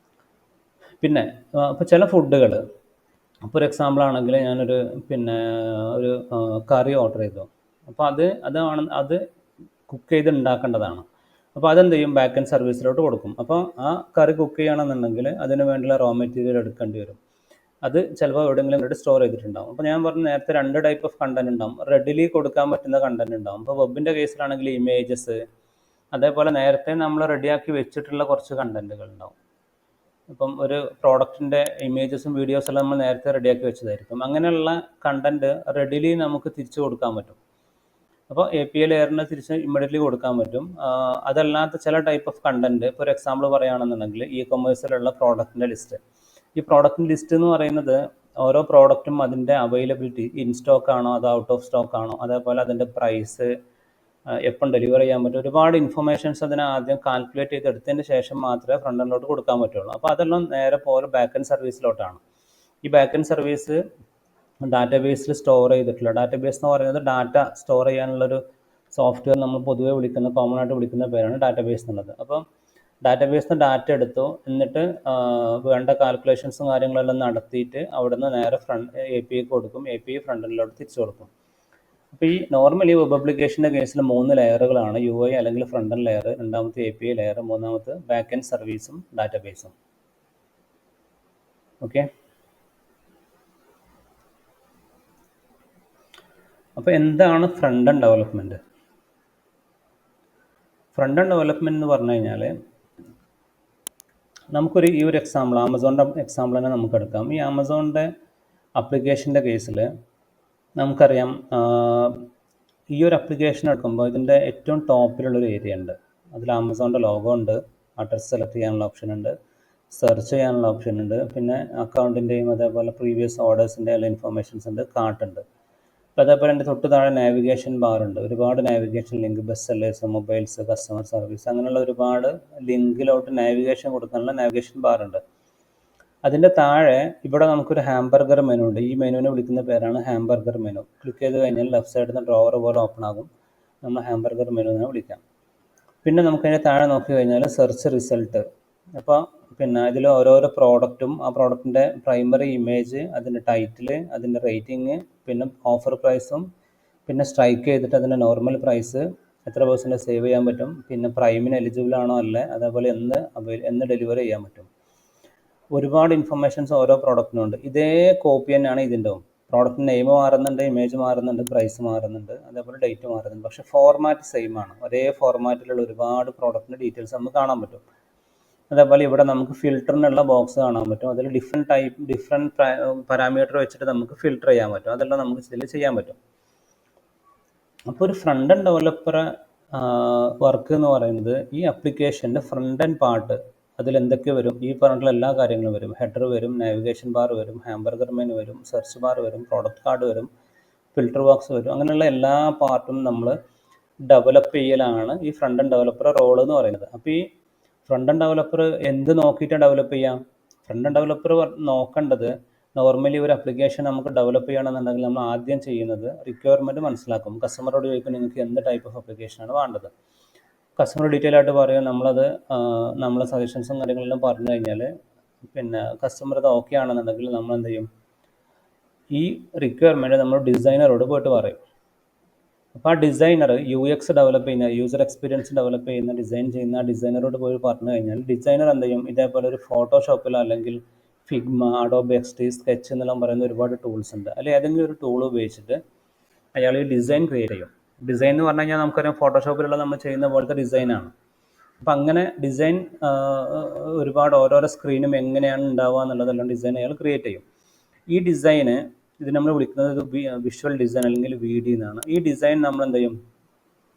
പിന്നെ അപ്പോൾ ചില ഫുഡുകൾ, അപ്പോൾ ഒരു എക്സാമ്പിൾ ആണെങ്കിൽ ഞാനൊരു ഒരു കറി ഓർഡർ ചെയ്തു. അപ്പോൾ അത് കുക്ക് ചെയ്ത് ഉണ്ടാക്കേണ്ടതാണ്. അപ്പോൾ അതെന്ത് ചെയ്യും, ബാക്ക് എൻഡ് സർവീസിലോട്ട് കൊടുക്കും. അപ്പോൾ ആ കറി കുക്ക് ചെയ്യണമെന്നുണ്ടെങ്കിൽ അതിന് വേണ്ടിയുള്ള റോ മെറ്റീരിയൽ എടുക്കേണ്ടി വരും. അത് ചിലപ്പോൾ എവിടെയെങ്കിലും ഇവിടെ സ്റ്റോർ ചെയ്തിട്ടുണ്ടാകും. അപ്പോൾ ഞാൻ പറഞ്ഞ നേരത്തെ 2 ടൈപ്പ് ഓഫ് കണ്ടന്റ് ഉണ്ടാകും. റെഡിലി കൊടുക്കാൻ പറ്റുന്ന കണ്ടന്റ് ഉണ്ടാകും. ഇപ്പോൾ വെബിൻ്റെ കേസിലാണെങ്കിൽ ഇമേജസ്, അതേപോലെ നേരത്തെ നമ്മൾ റെഡിയാക്കി വെച്ചിട്ടുള്ള കുറച്ച് കണ്ടന്റുകൾ ഉണ്ടാവും. ഇപ്പം ഒരു പ്രോഡക്റ്റിൻ്റെ ഇമേജസും വീഡിയോസും എല്ലാം നമ്മൾ നേരത്തെ റെഡിയാക്കി വെച്ചതായിരിക്കും. അങ്ങനെയുള്ള കണ്ടന്റ് റെഡിലി നമുക്ക് തിരിച്ചു കൊടുക്കാൻ പറ്റും. അപ്പോൾ API ലെയറിന് തിരിച്ച് ഇമ്മീഡിയറ്റ്ലി കൊടുക്കാൻ പറ്റും. അതല്ലാത്ത ചില ടൈപ്പ് ഓഫ് കണ്ടന്റ്, ഇപ്പോൾ ഒരു എക്സാമ്പിൾ പറയുകയാണെന്നുണ്ടെങ്കിൽ കൊമേഴ്സിലുള്ള പ്രോഡക്റ്റിൻ്റെ ലിസ്റ്റ്. ഈ പ്രോഡക്റ്റിൻ്റെ ലിസ്റ്റ് എന്ന് പറയുന്നത് ഓരോ പ്രോഡക്റ്റും അതിൻ്റെ അവൈലബിലിറ്റി, ഇൻ സ്റ്റോക്ക് ആണോ അതോ ഔട്ട് ഓഫ് സ്റ്റോക്ക് ആണോ, അതേപോലെ അതിൻ്റെ പ്രൈസ്, എപ്പം ഡെലിവർ ചെയ്യാൻ പറ്റും, ഒരുപാട് ഇൻഫർമേഷൻസ് അതിനെ ആദ്യം കാൽക്കുലേറ്റ് ചെയ്തെടുത്തതിന് ശേഷം മാത്രമേ ഫ്രണ്ട് എൻഡിലോട്ട് കൊടുക്കാൻ പറ്റുള്ളൂ. അപ്പോൾ അതെല്ലാം നേരെ പോലെ ബാക്ക് സർവീസിലോട്ടാണ്. ഈ ബാക്ക് സർവീസ് ഡാറ്റാബേസിൽ സ്റ്റോർ ചെയ്തിട്ടുള്ള, ഡാറ്റാബേസ് എന്ന് പറയുന്നത് ഡാറ്റ സ്റ്റോർ ചെയ്യാനുള്ളൊരു സോഫ്റ്റ്വെയർ നമ്മൾ പൊതുവെ വിളിക്കുന്ന, കോമൺ ആയിട്ട് വിളിക്കുന്ന പേരാണ് ഡാറ്റാബേസ് എന്നുള്ളത്. അപ്പം ഡാറ്റാബേസിൽ നിന്ന് ഡാറ്റ എടുത്തു, എന്നിട്ട് വേണ്ട കാൽക്കുലേഷൻസും കാര്യങ്ങളെല്ലാം നടത്തിയിട്ട് അവിടെ നിന്ന് നേരെ API കൊടുക്കും. API ഫ്രണ്ട് എൻഡിലോട്ട് തിരിച്ചു കൊടുക്കും. അപ്പോൾ ഈ നോർമലി വെബ് ആപ്ലിക്കേഷൻ്റെ കേസിൽ 3 ലെയറുകളാണ്: UI അല്ലെങ്കിൽ ഫ്രണ്ട് എൻഡ് ലെയർ, രണ്ടാമത്തെ API ലെയർ, മൂന്നാമത്തെ ബാക്ക് എൻഡ് സർവീസും ഡാറ്റാബേസും. ഓക്കെ. അപ്പോൾ എന്താണ് front end development? Front end development എന്ന് പറഞ്ഞു കഴിഞ്ഞാൽ നമുക്കൊരു ഈ ഒരു എക്സാമ്പിൾ, ആമസോണിൻ്റെ എക്സാമ്പിൾ തന്നെ നമുക്കെടുക്കാം. ഈ ആമസോണിൻ്റെ ആപ്ലിക്കേഷൻ്റെ കേസിൽ നമുക്കറിയാം, ഈ ഒരു ആപ്ലിക്കേഷൻ എടുക്കുമ്പോൾ ഇതിൻ്റെ ഏറ്റവും ടോപ്പിലുള്ളൊരു ഏരിയ ഉണ്ട്. അതിൽ ആമസോണിൻ്റെ ലോഗോ ഉണ്ട്, അഡ്രസ് സെലക്ട് ചെയ്യാനുള്ള ഓപ്ഷൻ ഉണ്ട്, സെർച്ച് ചെയ്യാനുള്ള ഓപ്ഷൻ ഉണ്ട്, പിന്നെ അക്കൗണ്ടിൻ്റെയും അതേപോലെ പ്രീവിയസ് ഓർഡേഴ്സിൻ്റെ എല്ലാ ഇൻഫർമേഷൻസ് ഉണ്ട്, കാർട്ടുണ്ട്. അപ്പോൾ അതേപോലെ എൻ്റെ തൊട്ട് താഴെ നാവിഗേഷൻ ബാർ ഉണ്ട്. ഒരുപാട് navigation link, best sellers, mobiles, customer service, അങ്ങനെയുള്ള ഒരുപാട് ലിങ്കിലോട്ട് നാവിഗേഷൻ കൊടുക്കാനുള്ള നാവിഗേഷൻ ബാർ ഉണ്ട്. അതിൻ്റെ താഴെ ഇവിടെ നമുക്കൊരു ഹാംബർഗർ മെനു ഉണ്ട്. ഈ മെനുവിനെ വിളിക്കുന്ന പേരാണ് ഹാംബർഗർ മെനു. ക്ലിക്ക് ചെയ്ത് കഴിഞ്ഞാൽ ലെഫ്റ്റ് സൈഡിൽ നിന്ന് ഡ്രോവർ പോലെ ഓപ്പൺ ആകും. നമ്മൾ ഹാംബർഗർ മെനു എന്ന് വിളിക്കാം. പിന്നെ നമുക്കതിൻ്റെ താഴെ നോക്കി കഴിഞ്ഞാൽ സെർച്ച് റിസൾട്ട്. അപ്പോൾ പിന്നെ ഇതിൽ ഓരോരോ പ്രോഡക്റ്റും ആ പ്രോഡക്റ്റിൻ്റെ പ്രൈമറി ഇമേജ്, അതിൻ്റെ ടൈറ്റിൽ, അതിൻ്റെ റേറ്റിംഗ്, പിന്നെ ഓഫർ പ്രൈസും, പിന്നെ സ്ട്രൈക്ക് ചെയ്തിട്ട് അതിൻ്റെ നോർമൽ പ്രൈസ്, എത്ര % സേവ് ചെയ്യാൻ പറ്റും, പിന്നെ പ്രൈമിന് എലിജിബിൾ ആണോ അല്ലേ, അതേപോലെ എന്ന് ഡെലിവറി ചെയ്യാൻ പറ്റും. ഒരുപാട് ഇൻഫർമേഷൻസ് ഓരോ പ്രോഡക്റ്റിനുണ്ട്. ഇതേ കോപ്പി തന്നെയാണ് ഇതിൻ്റെ. പ്രോഡക്റ്റ് നെയിം മാറുന്നുണ്ട്, ഇമേജ് മാറുന്നുണ്ട്, പ്രൈസ് മാറുന്നുണ്ട്, അതേപോലെ ഡേറ്റ് മാറുന്നുണ്ട്. പക്ഷേ ഫോർമാറ്റ് സെയിം ആണ്. ഒരേ ഫോർമാറ്റിലുള്ള ഒരുപാട് പ്രോഡക്റ്റിൻ്റെ ഡീറ്റെയിൽസ് നമുക്ക് കാണാൻ പറ്റും. അതേപോലെ ഇവിടെ നമുക്ക് ഫിൽറ്ററിനുള്ള ബോക്സ് കാണാൻ പറ്റും. അതിൽ ഡിഫറെൻറ്റ് പാരാമീറ്റർ വെച്ചിട്ട് നമുക്ക് ഫിൽറ്റർ ചെയ്യാൻ പറ്റും. അതെല്ലാം നമുക്ക് ഇതിൽ ചെയ്യാൻ പറ്റും. അപ്പോൾ ഒരു ഫ്രണ്ട് എൻഡ് ഡെവലപ്പർ വർക്ക് എന്ന് പറയുന്നത് ഈ ആപ്ലിക്കേഷൻ്റെ ഫ്രണ്ട് എൻഡ് പാർട്ട്, അതിലെന്തൊക്കെ വരും? ഈ പറഞ്ഞിട്ടുള്ള എല്ലാ കാര്യങ്ങളും വരും. ഹെഡർ വരും, നാവിഗേഷൻ ബാർ വരും, ഹാംബർഗർ മെനു വരും, സെർച്ച് ബാർ വരും, പ്രോഡക്റ്റ് കാർഡ് വരും, ഫിൽറ്റർ ബോക്സ് വരും. അങ്ങനെയുള്ള എല്ലാ പാർട്ടും നമ്മൾ ഡെവലപ്പ് ചെയ്യലാണ് ഈ ഫ്രണ്ട് എൻഡ് ഡെവലപ്പർ റോൾ എന്ന് പറയുന്നത്. അപ്പോൾ ഈ ഫ്രണ്ട് എൻഡ് ഡെവലപ്പർ എന്ത് നോക്കിയിട്ട് ഡെവലപ്പ് ചെയ്യാം? ഫ്രണ്ട് എൻഡ് ഡെവലപ്പർ നോക്കേണ്ടത്, നോർമലി ഒരു ആപ്ലിക്കേഷൻ നമുക്ക് ഡെവലപ്പ് ചെയ്യണമെന്നുണ്ടെങ്കിൽ നമ്മൾ ആദ്യം ചെയ്യുന്നത് റിക്വയർമെൻറ്റ് മനസ്സിലാക്കും. കസ്റ്റമറോട് ചോദിക്കും, നിങ്ങൾക്ക് എന്ത് ടൈപ്പ് ഓഫ് ആപ്ലിക്കേഷനാണ് വേണ്ടത്. കസ്റ്റമർ ഡീറ്റെയിൽ ആയിട്ട് പറയും. നമ്മളത് നമ്മളെ സജഷൻസും കാര്യങ്ങളെല്ലാം പറഞ്ഞു കഴിഞ്ഞാൽ പിന്നെ കസ്റ്റമർ അത് ഓക്കെ ആണെന്നുണ്ടെങ്കിൽ നമ്മൾ എന്ത് ചെയ്യും? ഈ റിക്വയർമെൻറ്റ് നമ്മൾ ഡിസൈനറോട് പോയിട്ട് പറയും. അപ്പോൾ ആ ഡിസൈനർ UX ഡെവലപ്പ് ചെയ്യുന്ന, യൂസർ എക്സ്പീരിയൻസ് ഡെവലപ്പ് ചെയ്യുന്ന, ഡിസൈൻ ചെയ്യുന്ന ആ ഡിസൈനറോട് പോയി പറഞ്ഞു കഴിഞ്ഞാൽ ഡിസൈനർ എന്ത് ചെയ്യും? ഇതേപോലെ ഒരു ഫോട്ടോഷോപ്പിലോ അല്ലെങ്കിൽ ഫിഗ്മ, അഡോബ് XD, സ്കെച്ച് എന്നെല്ലാം പറയുന്ന ഒരുപാട് ടൂൾസ് ഉണ്ട്. അല്ലെങ്കിൽ ഏതെങ്കിലും ഒരു ടൂൾ ഉപയോഗിച്ചിട്ട് അയാൾ ഈ ഡിസൈൻ ക്രിയേറ്റ് ചെയ്യും. ഡിസൈൻ എന്ന് പറഞ്ഞു കഴിഞ്ഞാൽ നമുക്കറിയാം ഫോട്ടോഷോപ്പിലുള്ള നമ്മൾ ചെയ്യുന്ന പോലത്തെ ഡിസൈനാണ്. അപ്പം അങ്ങനെ ഡിസൈൻ ഒരുപാട് ഓരോരോ സ്ക്രീനും എങ്ങനെയാണ് ഉണ്ടാവുക എന്നുള്ളതെല്ലാം ഡിസൈൻ അയാൾ ക്രിയേറ്റ് ചെയ്യും. ഈ ഡിസൈന് ഇത് നമ്മൾ വിളിക്കുന്നത് വിഷ്വൽ ഡിസൈൻ അല്ലെങ്കിൽ VD എന്നാണ്. ഈ ഡിസൈൻ നമ്മൾ എന്ത് ചെയ്യും?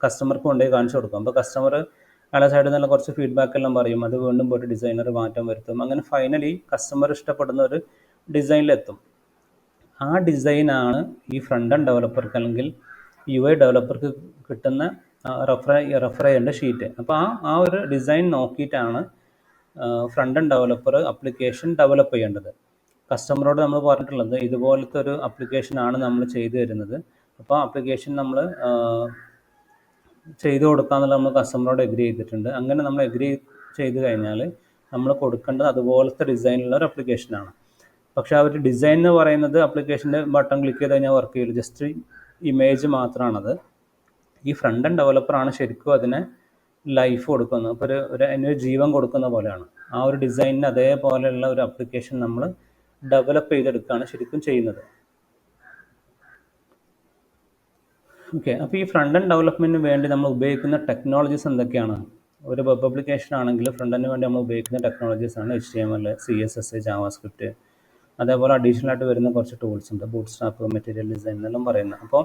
കസ്റ്റമർക്ക് കൊണ്ടുപോയി കാണിച്ചു കൊടുക്കും. അപ്പോൾ കസ്റ്റമർ അയാളുടെ സൈഡിൽ നിന്നുള്ള കുറച്ച് ഫീഡ്ബാക്ക് എല്ലാം പറയും. അത് വീണ്ടും പോയിട്ട് ഡിസൈനർ മാറ്റം വരുത്തും. അങ്ങനെ ഫൈനലി കസ്റ്റമർ ഇഷ്ടപ്പെടുന്ന ഒരു ഡിസൈനിലെത്തും. ആ ഡിസൈനാണ് ഈ ഫ്രണ്ട് എൻഡ് ഡെവലപ്പർക്ക് അല്ലെങ്കിൽ UI ഡെവലപ്പർക്ക് കിട്ടുന്ന റെഫർ ചെയ്യേണ്ട ഷീറ്റ്. അപ്പോൾ ആ ഒരു ഡിസൈൻ നോക്കിയിട്ടാണ് front end developer application develop ചെയ്യേണ്ടത്. കസ്റ്റമറോട് നമ്മൾ പറഞ്ഞിട്ടുള്ളത് ഇതുപോലത്തെ ഒരു ആപ്ലിക്കേഷനാണ് നമ്മൾ ചെയ്തു തരുന്നത്. അപ്പോൾ ആപ്ലിക്കേഷൻ നമ്മൾ ചെയ്തു കൊടുക്കാമെന്നുള്ള നമ്മൾ കസ്റ്റമറോട് എഗ്രി ചെയ്തിട്ടുണ്ട്. അങ്ങനെ നമ്മൾ എഗ്രി ചെയ്ത് കഴിഞ്ഞാൽ നമ്മൾ കൊടുക്കേണ്ടത് അതുപോലത്തെ ഡിസൈനുള്ള ഒരു ആപ്ലിക്കേഷനാണ്. പക്ഷേ ആ ഒരു ഡിസൈൻ എന്ന് പറയുന്നത് ആപ്ലിക്കേഷൻ്റെ ബട്ടൺ ക്ലിക്ക് ചെയ്ത് കഴിഞ്ഞാൽ വർക്ക് ചെയ്യില്ല. ജസ്റ്റ് ഇമേജ് മാത്രമാണത്. ഈ ഫ്രണ്ട് എൻഡ് ഡെവലപ്പറാണ് ശരിക്കും അതിനെ ലൈഫ് കൊടുക്കുന്നത്. അപ്പോൾ അതിനൊരു ജീവൻ കൊടുക്കുന്ന പോലെയാണ്. ആ ഒരു ഡിസൈനിന് അതേപോലെയുള്ള ഒരു ആപ്ലിക്കേഷൻ നമ്മൾ ഡെവലപ്പ് ചെയ്തെടുക്കുകയാണ് ശരിക്കും ചെയ്യുന്നത്. ഓക്കെ, അപ്പോൾ ഈ ഫ്രണ്ട് എൻഡ് ഡെവലപ്മെൻറ്റിന് വേണ്ടി നമ്മൾ ഉപയോഗിക്കുന്ന ടെക്നോളജീസ് എന്തൊക്കെയാണ്? ഒരു വെബ് ആപ്ലിക്കേഷൻ ആണെങ്കിൽ ഫ്രണ്ട് എൻഡിന് വേണ്ടി നമ്മൾ ഉപയോഗിക്കുന്ന ടെക്നോളജീസ് ആണ് HTML, CSS, ജാവാസ്ക്രിപ്റ്റ്. അതേപോലെ അഡീഷണൽ ആയിട്ട് വരുന്ന കുറച്ച് ടൂൾസ് ഉണ്ട്, ബൂട്ട്സ്ട്രാപ്പ്, മെറ്റീരിയൽ ഡിസൈൻ എന്നെല്ലാം പറയുന്നത്. അപ്പോൾ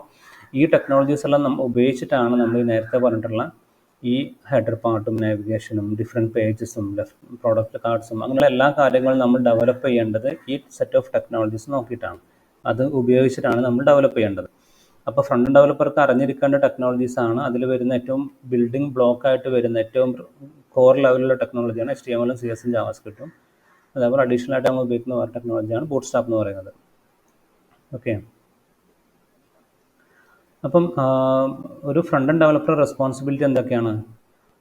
ഈ ടെക്നോളജീസ് എല്ലാം നമ്മൾ ഉപയോഗിച്ചിട്ടാണ് നമ്മൾ ഈ നേരത്തെ പറഞ്ഞിട്ടുള്ള ഈ ഹെഡർ പാർട്ടും നാവിഗേഷനും ഡിഫറെൻറ്റ് പേജസും പ്രോഡക്റ്റ് കാർഡ്സും അങ്ങനെയുള്ള എല്ലാ കാര്യങ്ങളും നമ്മൾ ഡെവലപ്പ് ചെയ്യേണ്ടത് ഈ സെറ്റ് ഓഫ് ടെക്നോളജീസ് നോക്കിയിട്ടാണ്. അത് ഉപയോഗിച്ചിട്ടാണ് നമ്മൾ ഡെവലപ്പ് ചെയ്യേണ്ടത്. അപ്പോൾ ഫ്രണ്ട് എൻഡ് ഡെവലപ്പർക്ക് അറിഞ്ഞിരിക്കേണ്ട ടെക്നോളജീസ് ആണ് അതിൽ വരുന്ന ഏറ്റവും ബിൽഡിംഗ് ബ്ലോക്ക് ആയിട്ട് വരുന്ന ഏറ്റവും കോർ ലെവലിലുള്ള ടെക്നോളജിയാണ് HTML, CSS, ജാവാസ്ക്രിപ്റ്റും. അതേപോലെ അഡീഷണൽ ആയിട്ട് നമ്മൾ ഉപയോഗിക്കുന്ന വേറെ ടെക്നോളജിയാണ് ബൂട്ട്സ്ട്രാപ്പ് എന്ന് പറയുന്നത്. ഓക്കെ, അപ്പം ഒരു ഫ്രണ്ട് എൻഡ് ഡെവലപ്പർ റെസ്പോൺസിബിലിറ്റി എന്തൊക്കെയാണ്?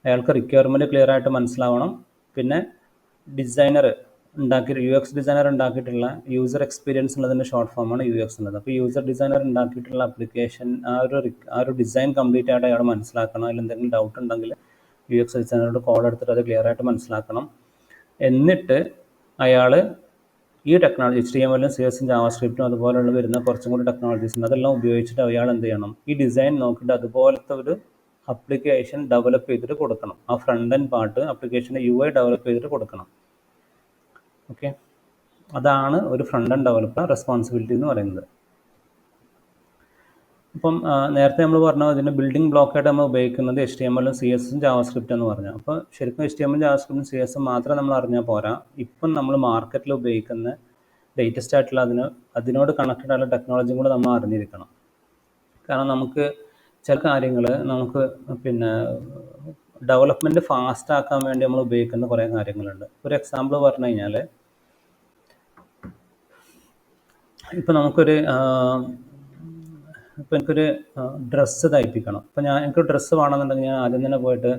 അയാൾക്ക് റിക്വയർമെൻറ്റ് ക്ലിയർ ആയിട്ട് മനസ്സിലാവണം. പിന്നെ ഡിസൈനർ UX ഡിസൈനർ ഉണ്ടാക്കിയിട്ടുള്ള യൂസർ എക്സ്പീരിയൻസ് ഉള്ളതിൻ്റെ ഷോർട്ട് ഫോമാണ് UX എന്നത്. അപ്പോൾ യൂസർ ഡിസൈനർ ഉണ്ടാക്കിയിട്ടുള്ള ആപ്ലിക്കേഷൻ ആ ഒരു ഡിസൈൻ കംപ്ലീറ്റ് ആയിട്ട് അയാൾ മനസ്സിലാക്കണം. അതിൽ എന്തെങ്കിലും ഡൗട്ട് ഉണ്ടെങ്കിൽ UX ഡിസൈനറോട് കോൾ എടുത്തിട്ട് അത് ക്ലിയർ ആയിട്ട് മനസ്സിലാക്കണം. എന്നിട്ട് അയാൾ ഈ ടെക്നോളജി HTML, CSS, ജാവാസ്ക്രിപ്റ്റും അതുപോലുള്ള വരുന്ന കുറച്ചും കൂടി ടെക്നോളജീസ് ഉണ്ട്, അതെല്ലാം ഉപയോഗിച്ചിട്ട് അയാൾ എന്ത് ചെയ്യണം? ഈ ഡിസൈൻ നോക്കിയിട്ട് അതുപോലത്തെ ഒരു ആപ്ലിക്കേഷൻ ഡെവലപ്പ് ചെയ്തിട്ട് കൊടുക്കണം. ആ ഫ്രണ്ട് എൻഡ് പാർട്ട് ആപ്ലിക്കേഷൻ്റെ UI ഡെവലപ്പ് ചെയ്തിട്ട് കൊടുക്കണം. ഓക്കെ, അതാണ് ഒരു ഫ്രണ്ട് എൻഡ് ഡെവലപ്പർ റെസ്പോൺസിബിലിറ്റി എന്ന് പറയുന്നത്. അപ്പം നേരത്തെ നമ്മൾ പറഞ്ഞു ഇതിൻ്റെ ബിൽഡിംഗ് ബ്ലോക്കായിട്ട് നമ്മൾ ഉപയോഗിക്കുന്നത് HTML, CSS, ജാവാസ്ക്രിപ്റ്റ് എന്ന് പറഞ്ഞു. അപ്പോൾ ശരിക്കും HTML, ജാവാസ്ക്രിപ്റ്റും CSS മാത്രം നമ്മൾ അറിഞ്ഞാൽ പോരാ. ഇപ്പം നമ്മൾ മാർക്കറ്റിൽ ഉപയോഗിക്കുന്ന ലേറ്റസ്റ്റ് ആയിട്ടുള്ള അതിനോട് കണക്റ്റഡ് ആയിട്ടുള്ള ടെക്നോളജിയും കൂടെ നമ്മൾ അറിഞ്ഞിരിക്കണം. കാരണം നമുക്ക് ചില കാര്യങ്ങൾ നമുക്ക് പിന്നെ ഡെവലപ്മെൻറ്റ് ഫാസ്റ്റ് ആക്കാൻ വേണ്ടി നമ്മൾ ഉപയോഗിക്കുന്ന കുറേ കാര്യങ്ങളുണ്ട്. ഒരു എക്സാമ്പിൾ പറഞ്ഞു കഴിഞ്ഞാൽ, ഇപ്പം എനിക്കൊരു ഡ്രസ്സ് തയ്പ്പിക്കണം. അപ്പോൾ എനിക്ക് ഡ്രസ്സ് വേണമെന്നുണ്ടെങ്കിൽ ഞാൻ ആദ്യം തന്നെ പോയിട്ട്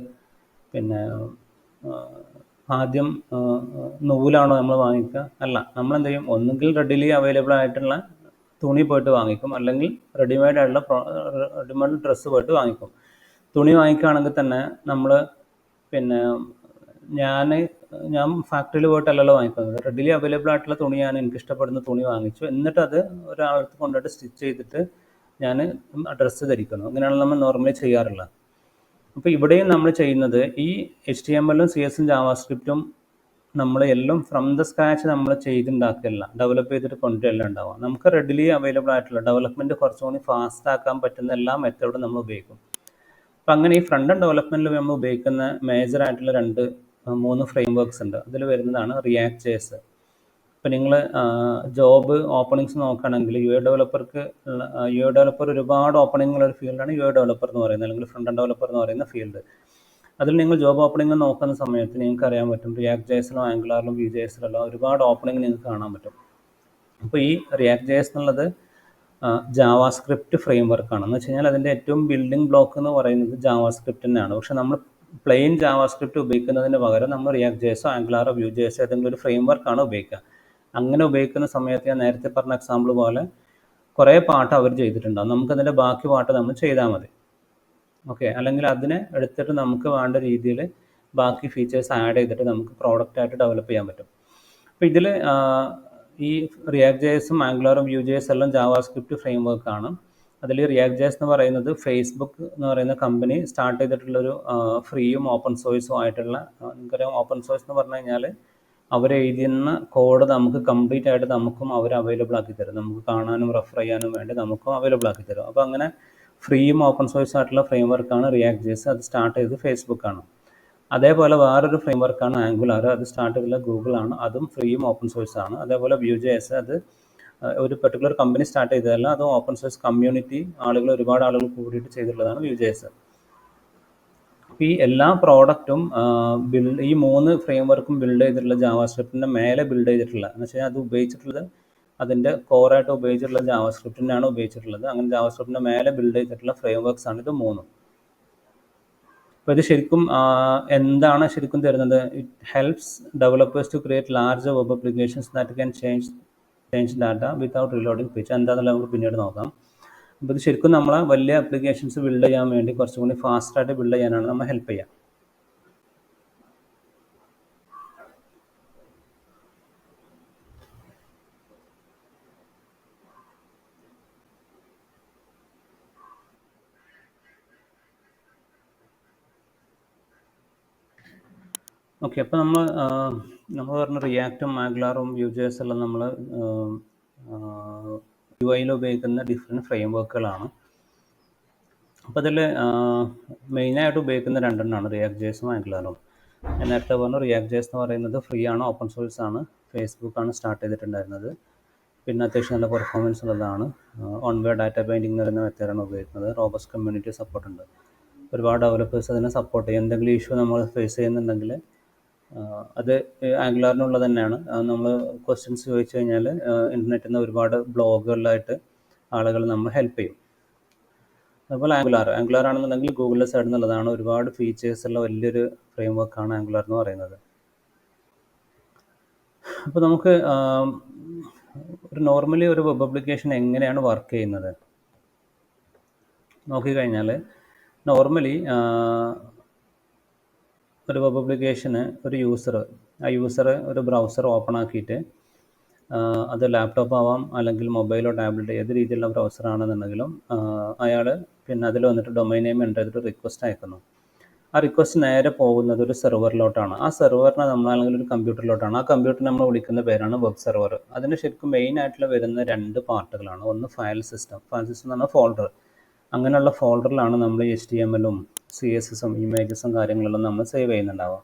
പിന്നെ ആദ്യം നൂലാണോ നമ്മൾ വാങ്ങിക്കുക? അല്ല, നമ്മളെന്ത് ചെയ്യും? ഒന്നുകിൽ റെഡിലി അവൈലബിൾ ആയിട്ടുള്ള തുണി പോയിട്ട് വാങ്ങിക്കും, അല്ലെങ്കിൽ റെഡിമെയ്ഡ് ഡ്രസ്സ് പോയിട്ട് വാങ്ങിക്കും. തുണി വാങ്ങിക്കുകയാണെങ്കിൽ തന്നെ നമ്മൾ പിന്നെ ഞാൻ ഫാക്ടറിയിൽ പോയിട്ടല്ലല്ലോ വാങ്ങിക്കുന്നത്. റെഡിലി അവൈലബിൾ ആയിട്ടുള്ള തുണി എനിക്ക് ഇഷ്ടപ്പെടുന്ന തുണി വാങ്ങിച്ചു, എന്നിട്ട് അത് ഒരാൾക്ക് കൊണ്ടിട്ട് സ്റ്റിച്ച് ചെയ്തിട്ട് ഞാൻ ഡ്രസ്സ് ധരിക്കുന്നു. അങ്ങനെയാണ് നമ്മൾ നോർമലി ചെയ്യാറുള്ളത്. അപ്പോൾ ഇവിടെയും നമ്മൾ ചെയ്യുന്നത് ഈ HTML, CSS, ജാവാസ്ക്രിപ്റ്റും നമ്മൾ എല്ലാം ഫ്രം ദ സ്ക്രാച്ച് നമ്മൾ ചെയ്തുണ്ടാക്കില്ല, ഡെവലപ്പ് ചെയ്തിട്ട് കൊണ്ടുവരില്ല ഉണ്ടാവുക. നമുക്ക് റെഡിലി അവൈലബിൾ ആയിട്ടുള്ള ഡെവലപ്മെൻറ്റ് കുറച്ചുകൂടി ഫാസ്റ്റ് ആക്കാൻ പറ്റുന്ന എല്ലാ മെത്തേഡും നമ്മൾ ഉപയോഗിക്കും. അപ്പം അങ്ങനെ ഈ ഫ്രണ്ട് എൻഡ് ഡെവലപ്മെൻറ്റിൽ നമ്മൾ ഉപയോഗിക്കുന്ന മേജറായിട്ടുള്ള 3 ഫ്രെയിം വർക്ക്സ് ഉണ്ട്. അതിൽ വരുന്നതാണ് React.js. ഇപ്പോൾ നിങ്ങൾ ജോബ് ഓപ്പണിങ്സ് നോക്കുകയാണെങ്കിൽ UI ഡെവലപ്പർ ഒരുപാട് ഓപ്പണിങ്ങുള്ള ഒരു ഫീൽഡാണ് UI ഡെവലപ്പർ എന്ന് പറയുന്നത്, അല്ലെങ്കിൽ ഫ്രണ്ട് എൻഡ് ഡെവലപ്പർ എന്ന് പറയുന്ന ഫീൽഡ്. അതിൽ നിങ്ങൾ ജോബ് ഓപ്പണിംഗ് നോക്കുന്ന സമയത്ത് നിങ്ങൾക്ക് അറിയാൻ പറ്റും React.jsലും ആംഗുലാറിലും Vue.jsലും ഒരുപാട് ഓപ്പണിംഗ് നിങ്ങൾക്ക് കാണാൻ പറ്റും. അപ്പോൾ ഈ React.js എന്നുള്ളത് ജാവാസ്ക്രിപ്റ്റ് ഫ്രെയിം വർക്കാണ്. എന്ന് വെച്ച് കഴിഞ്ഞാൽ അതിൻ്റെ ഏറ്റവും ബിൽഡിംഗ് ബ്ലോക്ക് എന്ന് പറയുന്നത് ജാവാസ്ക്രിപ്റ്റ് തന്നെയാണ്. പക്ഷേ നമ്മൾ പ്ലെയിൻ ജാവാസ്ക്രിപ്റ്റ് ഉപയോഗിക്കുന്നതിന് പകരം നമ്മൾ React.jsോ ആംഗുലാറോ Vue.jsോ ഏതെങ്കിലും ഒരു ഫ്രെയിം വർക്കാണ് ഉപയോഗിക്കുക. അങ്ങനെ ഉപയോഗിക്കുന്ന സമയത്ത് ഞാൻ നേരത്തെ പറഞ്ഞ എക്സാമ്പിൾ പോലെ കുറേ പാട്ട് അവർ ചെയ്തിട്ടുണ്ടാകും, നമുക്കതിൻ്റെ ബാക്കി പാട്ട് നമ്മൾ ചെയ്താൽ മതി. ഓക്കെ, അല്ലെങ്കിൽ അതിനെ എടുത്തിട്ട് നമുക്ക് വേണ്ട രീതിയിൽ ബാക്കി ഫീച്ചേഴ്സ് ആഡ് ചെയ്തിട്ട് നമുക്ക് പ്രോഡക്റ്റായിട്ട് ഡെവലപ്പ് ചെയ്യാൻ പറ്റും. അപ്പോൾ ഇതിൽ ഈ React.jsഉം ആംഗുലാറും Vue.js എല്ലാം ജാവാസ്ക്രിപ്റ്റ് ഫ്രെയിം വർക്കാണ്. അതിൽ React.js എന്ന് പറയുന്നത് ഫേസ്ബുക്ക് എന്ന് പറയുന്ന കമ്പനി സ്റ്റാർട്ട് ചെയ്തിട്ടുള്ളൊരു ഫ്രീയും ഓപ്പൺ സോഴ്സും ആയിട്ടുള്ള, നിങ്ങൾക്കറിയാം ഓപ്പൺ സോഴ്സ് എന്ന് പറഞ്ഞു കഴിഞ്ഞാൽ അവരെഴുതുന്ന കോഡ് നമുക്ക് കംപ്ലീറ്റ് ആയിട്ട് നമുക്കും അവർ അവൈലബിൾ ആക്കി തരും, നമുക്ക് കാണാനും റെഫർ ചെയ്യാനും വേണ്ടി നമുക്കും അവൈലബിൾ ആക്കി തരും. അപ്പോൾ അങ്ങനെ ഫ്രീയും ഓപ്പൺ സോഴ്സ് ആയിട്ടുള്ള ഫ്രെയിം വർക്കാണ് React.js. അത് സ്റ്റാർട്ട് ചെയ്തത് ഫേസ്ബുക്കാണ്. അതേപോലെ വേറൊരു ഫ്രെയിം വർക്കാണ് ആംഗുലാർ. അത് സ്റ്റാർട്ട് ചെയ്തത് ഗൂഗിളാണ്. അതും ഫ്രീയും ഓപ്പൺ സോഴ്സ് ആണ്. അതേപോലെ Vue.js അത് ഒരു പെർട്ടിക്കുലർ കമ്പനി സ്റ്റാർട്ട് ചെയ്തതല്ല, അതും ഓപ്പൺ സോഴ്സ് കമ്മ്യൂണിറ്റി ഒരുപാട് ആളുകൾ കൂടിയിട്ട് ചെയ്തിട്ടുള്ളതാണ് Vue.js. അപ്പോൾ ഈ എല്ലാ പ്രോഡക്റ്റും ഈ 3 ഫ്രെയിം വർക്കും ബിൽഡ് ചെയ്തിട്ടുള്ള ജാവാസ്ക്രിപ്റ്റിൻ്റെ മേലെ ബിൽഡ് ചെയ്തിട്ടുള്ള, എന്ന് വെച്ചാൽ അത് ഉപയോഗിച്ചിട്ടുള്ളത് അതിൻ്റെ കോറായിട്ട് ഉപയോഗിച്ചിട്ടുള്ള ജാവാസ്ക്രിപ്റ്റിനാണ് ഉപയോഗിച്ചിട്ടുള്ളത്. അങ്ങനെ ജാവാസ്ക്രിപ്റ്റിൻ്റെ മേലെ ബിൽഡ് ചെയ്തിട്ടുള്ള ഫ്രെയിം വർക്ക്സ് ആണ് ഇത് 3. അപ്പോൾ ഇത് ശരിക്കും എന്താണ് ശരിക്കും തരുന്നത്? It helps developers to create large web applications that can change data without reloading page. എന്താണെന്നുള്ളത് നമുക്ക് പിന്നീട് നോക്കാം. അപ്പോൾ ഇത് ശരിക്കും നമ്മളെ വലിയ ആപ്ലിക്കേഷൻസ് ബിൽഡ് ചെയ്യാൻ വേണ്ടി കുറച്ചും കൂടി ഫാസ്റ്റായിട്ട് ബിൽഡ് ചെയ്യാനാണ് നമ്മൾ ഹെൽപ്പ് ചെയ്യുക. ഓക്കെ, അപ്പോൾ നമ്മൾ പറഞ്ഞ റിയാക്റ്റും ആംഗുലാറും Vue.js എല്ലാം നമ്മൾ യു ഐയിൽ ഉപയോഗിക്കുന്ന ഡിഫറെൻറ്റ് ഫ്രെയിം വർക്കുകളാണ്. അപ്പോൾ അതിൽ മെയിനായിട്ട് ഉപയോഗിക്കുന്ന രണ്ടെണ്ണമാണ് റിയാക്ട് ജേസും ആംഗുലാറും. ഞാൻ നേരത്തെ പറഞ്ഞു റിയാക്ട് ജേസ് എന്ന് പറയുന്നത് ഫ്രീ ആണ്, ഓപ്പൺ സോഴ്സ് ആണ്, ഫേസ്ബുക്കാണ് സ്റ്റാർട്ട് ചെയ്തിട്ടുണ്ടായിരുന്നത്. പിന്നെ അത്യാവശ്യം നല്ല പെർഫോമൻസ് ഉള്ളതാണ്. ഓൺ വേ ഡാറ്റ ബൈൻഡിങ് എന്ന് പറയുന്ന മെത്തേഡാണ് ഉപയോഗിക്കുന്നത്. റോബസ്റ്റ് കമ്മ്യൂണിറ്റി സപ്പോർട്ട് ഉണ്ട്, ഒരുപാട് ഡെവലപ്പേഴ്സ് അതിനെ സപ്പോർട്ട് ചെയ്യും. എന്തെങ്കിലും ഇഷ്യൂ നമ്മൾ ഫേസ് ചെയ്യുന്നുണ്ടെങ്കിൽ അത് ആംഗുലാറിനുള്ളത് തന്നെയാണ്. നമ്മൾ ക്വസ്റ്റ്യൻസ് ചോദിച്ചു കഴിഞ്ഞാൽ ഇൻ്റർനെറ്റിൽ നിന്ന് ഒരുപാട് ബ്ലോഗുകളിലായിട്ട് ആളുകൾ നമ്മൾ ഹെൽപ്പ് ചെയ്യും. അതുപോലെ ആംഗുലാർ ആണെന്നുണ്ടെങ്കിൽ ഗൂഗിളിൻ്റെ സൈഡിൽ നിന്നുള്ളതാണ്. ഒരുപാട് ഫീച്ചേഴ്സ് ഉള്ള വലിയൊരു ഫ്രെയിം വർക്കാണ് ആംഗുലാർ എന്ന് പറയുന്നത്. അപ്പോൾ നമുക്ക് നോർമലി ഒരു വെബ് ആപ്ലിക്കേഷൻ എങ്ങനെയാണ് വർക്ക് ചെയ്യുന്നത് നോക്കിക്കഴിഞ്ഞാൽ, നോർമലി ഒരു വെബ് ആപ്ലിക്കേഷന് ഒരു യൂസർ ഒരു ബ്രൗസർ ഓപ്പൺ ആക്കിയിട്ട്, അത് ലാപ്ടോപ്പ് ആവാം അല്ലെങ്കിൽ മൊബൈലോ ടാബ്ലറ്റ് ഏത് രീതിയിലുള്ള ബ്രൗസർ ആണെന്നുണ്ടെങ്കിലും അയാൾ പിന്നെ അതിൽ വന്നിട്ട് ഡൊമൈൻ നെയിം എൻ്റർ ചെയ്തിട്ട് റിക്വസ്റ്റ് അയക്കുന്നു. ആ റിക്വസ്റ്റ് നേരെ പോകുന്നത് ഒരു സെർവറിലോട്ടാണ്. ആ സെർവറിനെ നമ്മളല്ലെങ്കിൽ ഒരു കമ്പ്യൂട്ടറിലോട്ടാണ്. ആ കമ്പ്യൂട്ടറിനെ നമ്മൾ വിളിക്കുന്ന പേരാണ് വെബ് സെർവർ. അതിന് ശരിക്കും മെയിൻ ആയിട്ടുള്ള വരുന്ന രണ്ട് പാർട്ടുകളാണ്. ഒന്ന് ഫയൽ സിസ്റ്റം എന്ന് പറഞ്ഞാൽ ഫോൾഡർ. അങ്ങനെയുള്ള ഫോൾഡറിലാണ് നമ്മൾ HTML-ഉം CSS-ഉം ഇമേജസും കാര്യങ്ങളെല്ലാം നമ്മൾ സേവ് ചെയ്യുന്നുണ്ടാവുക.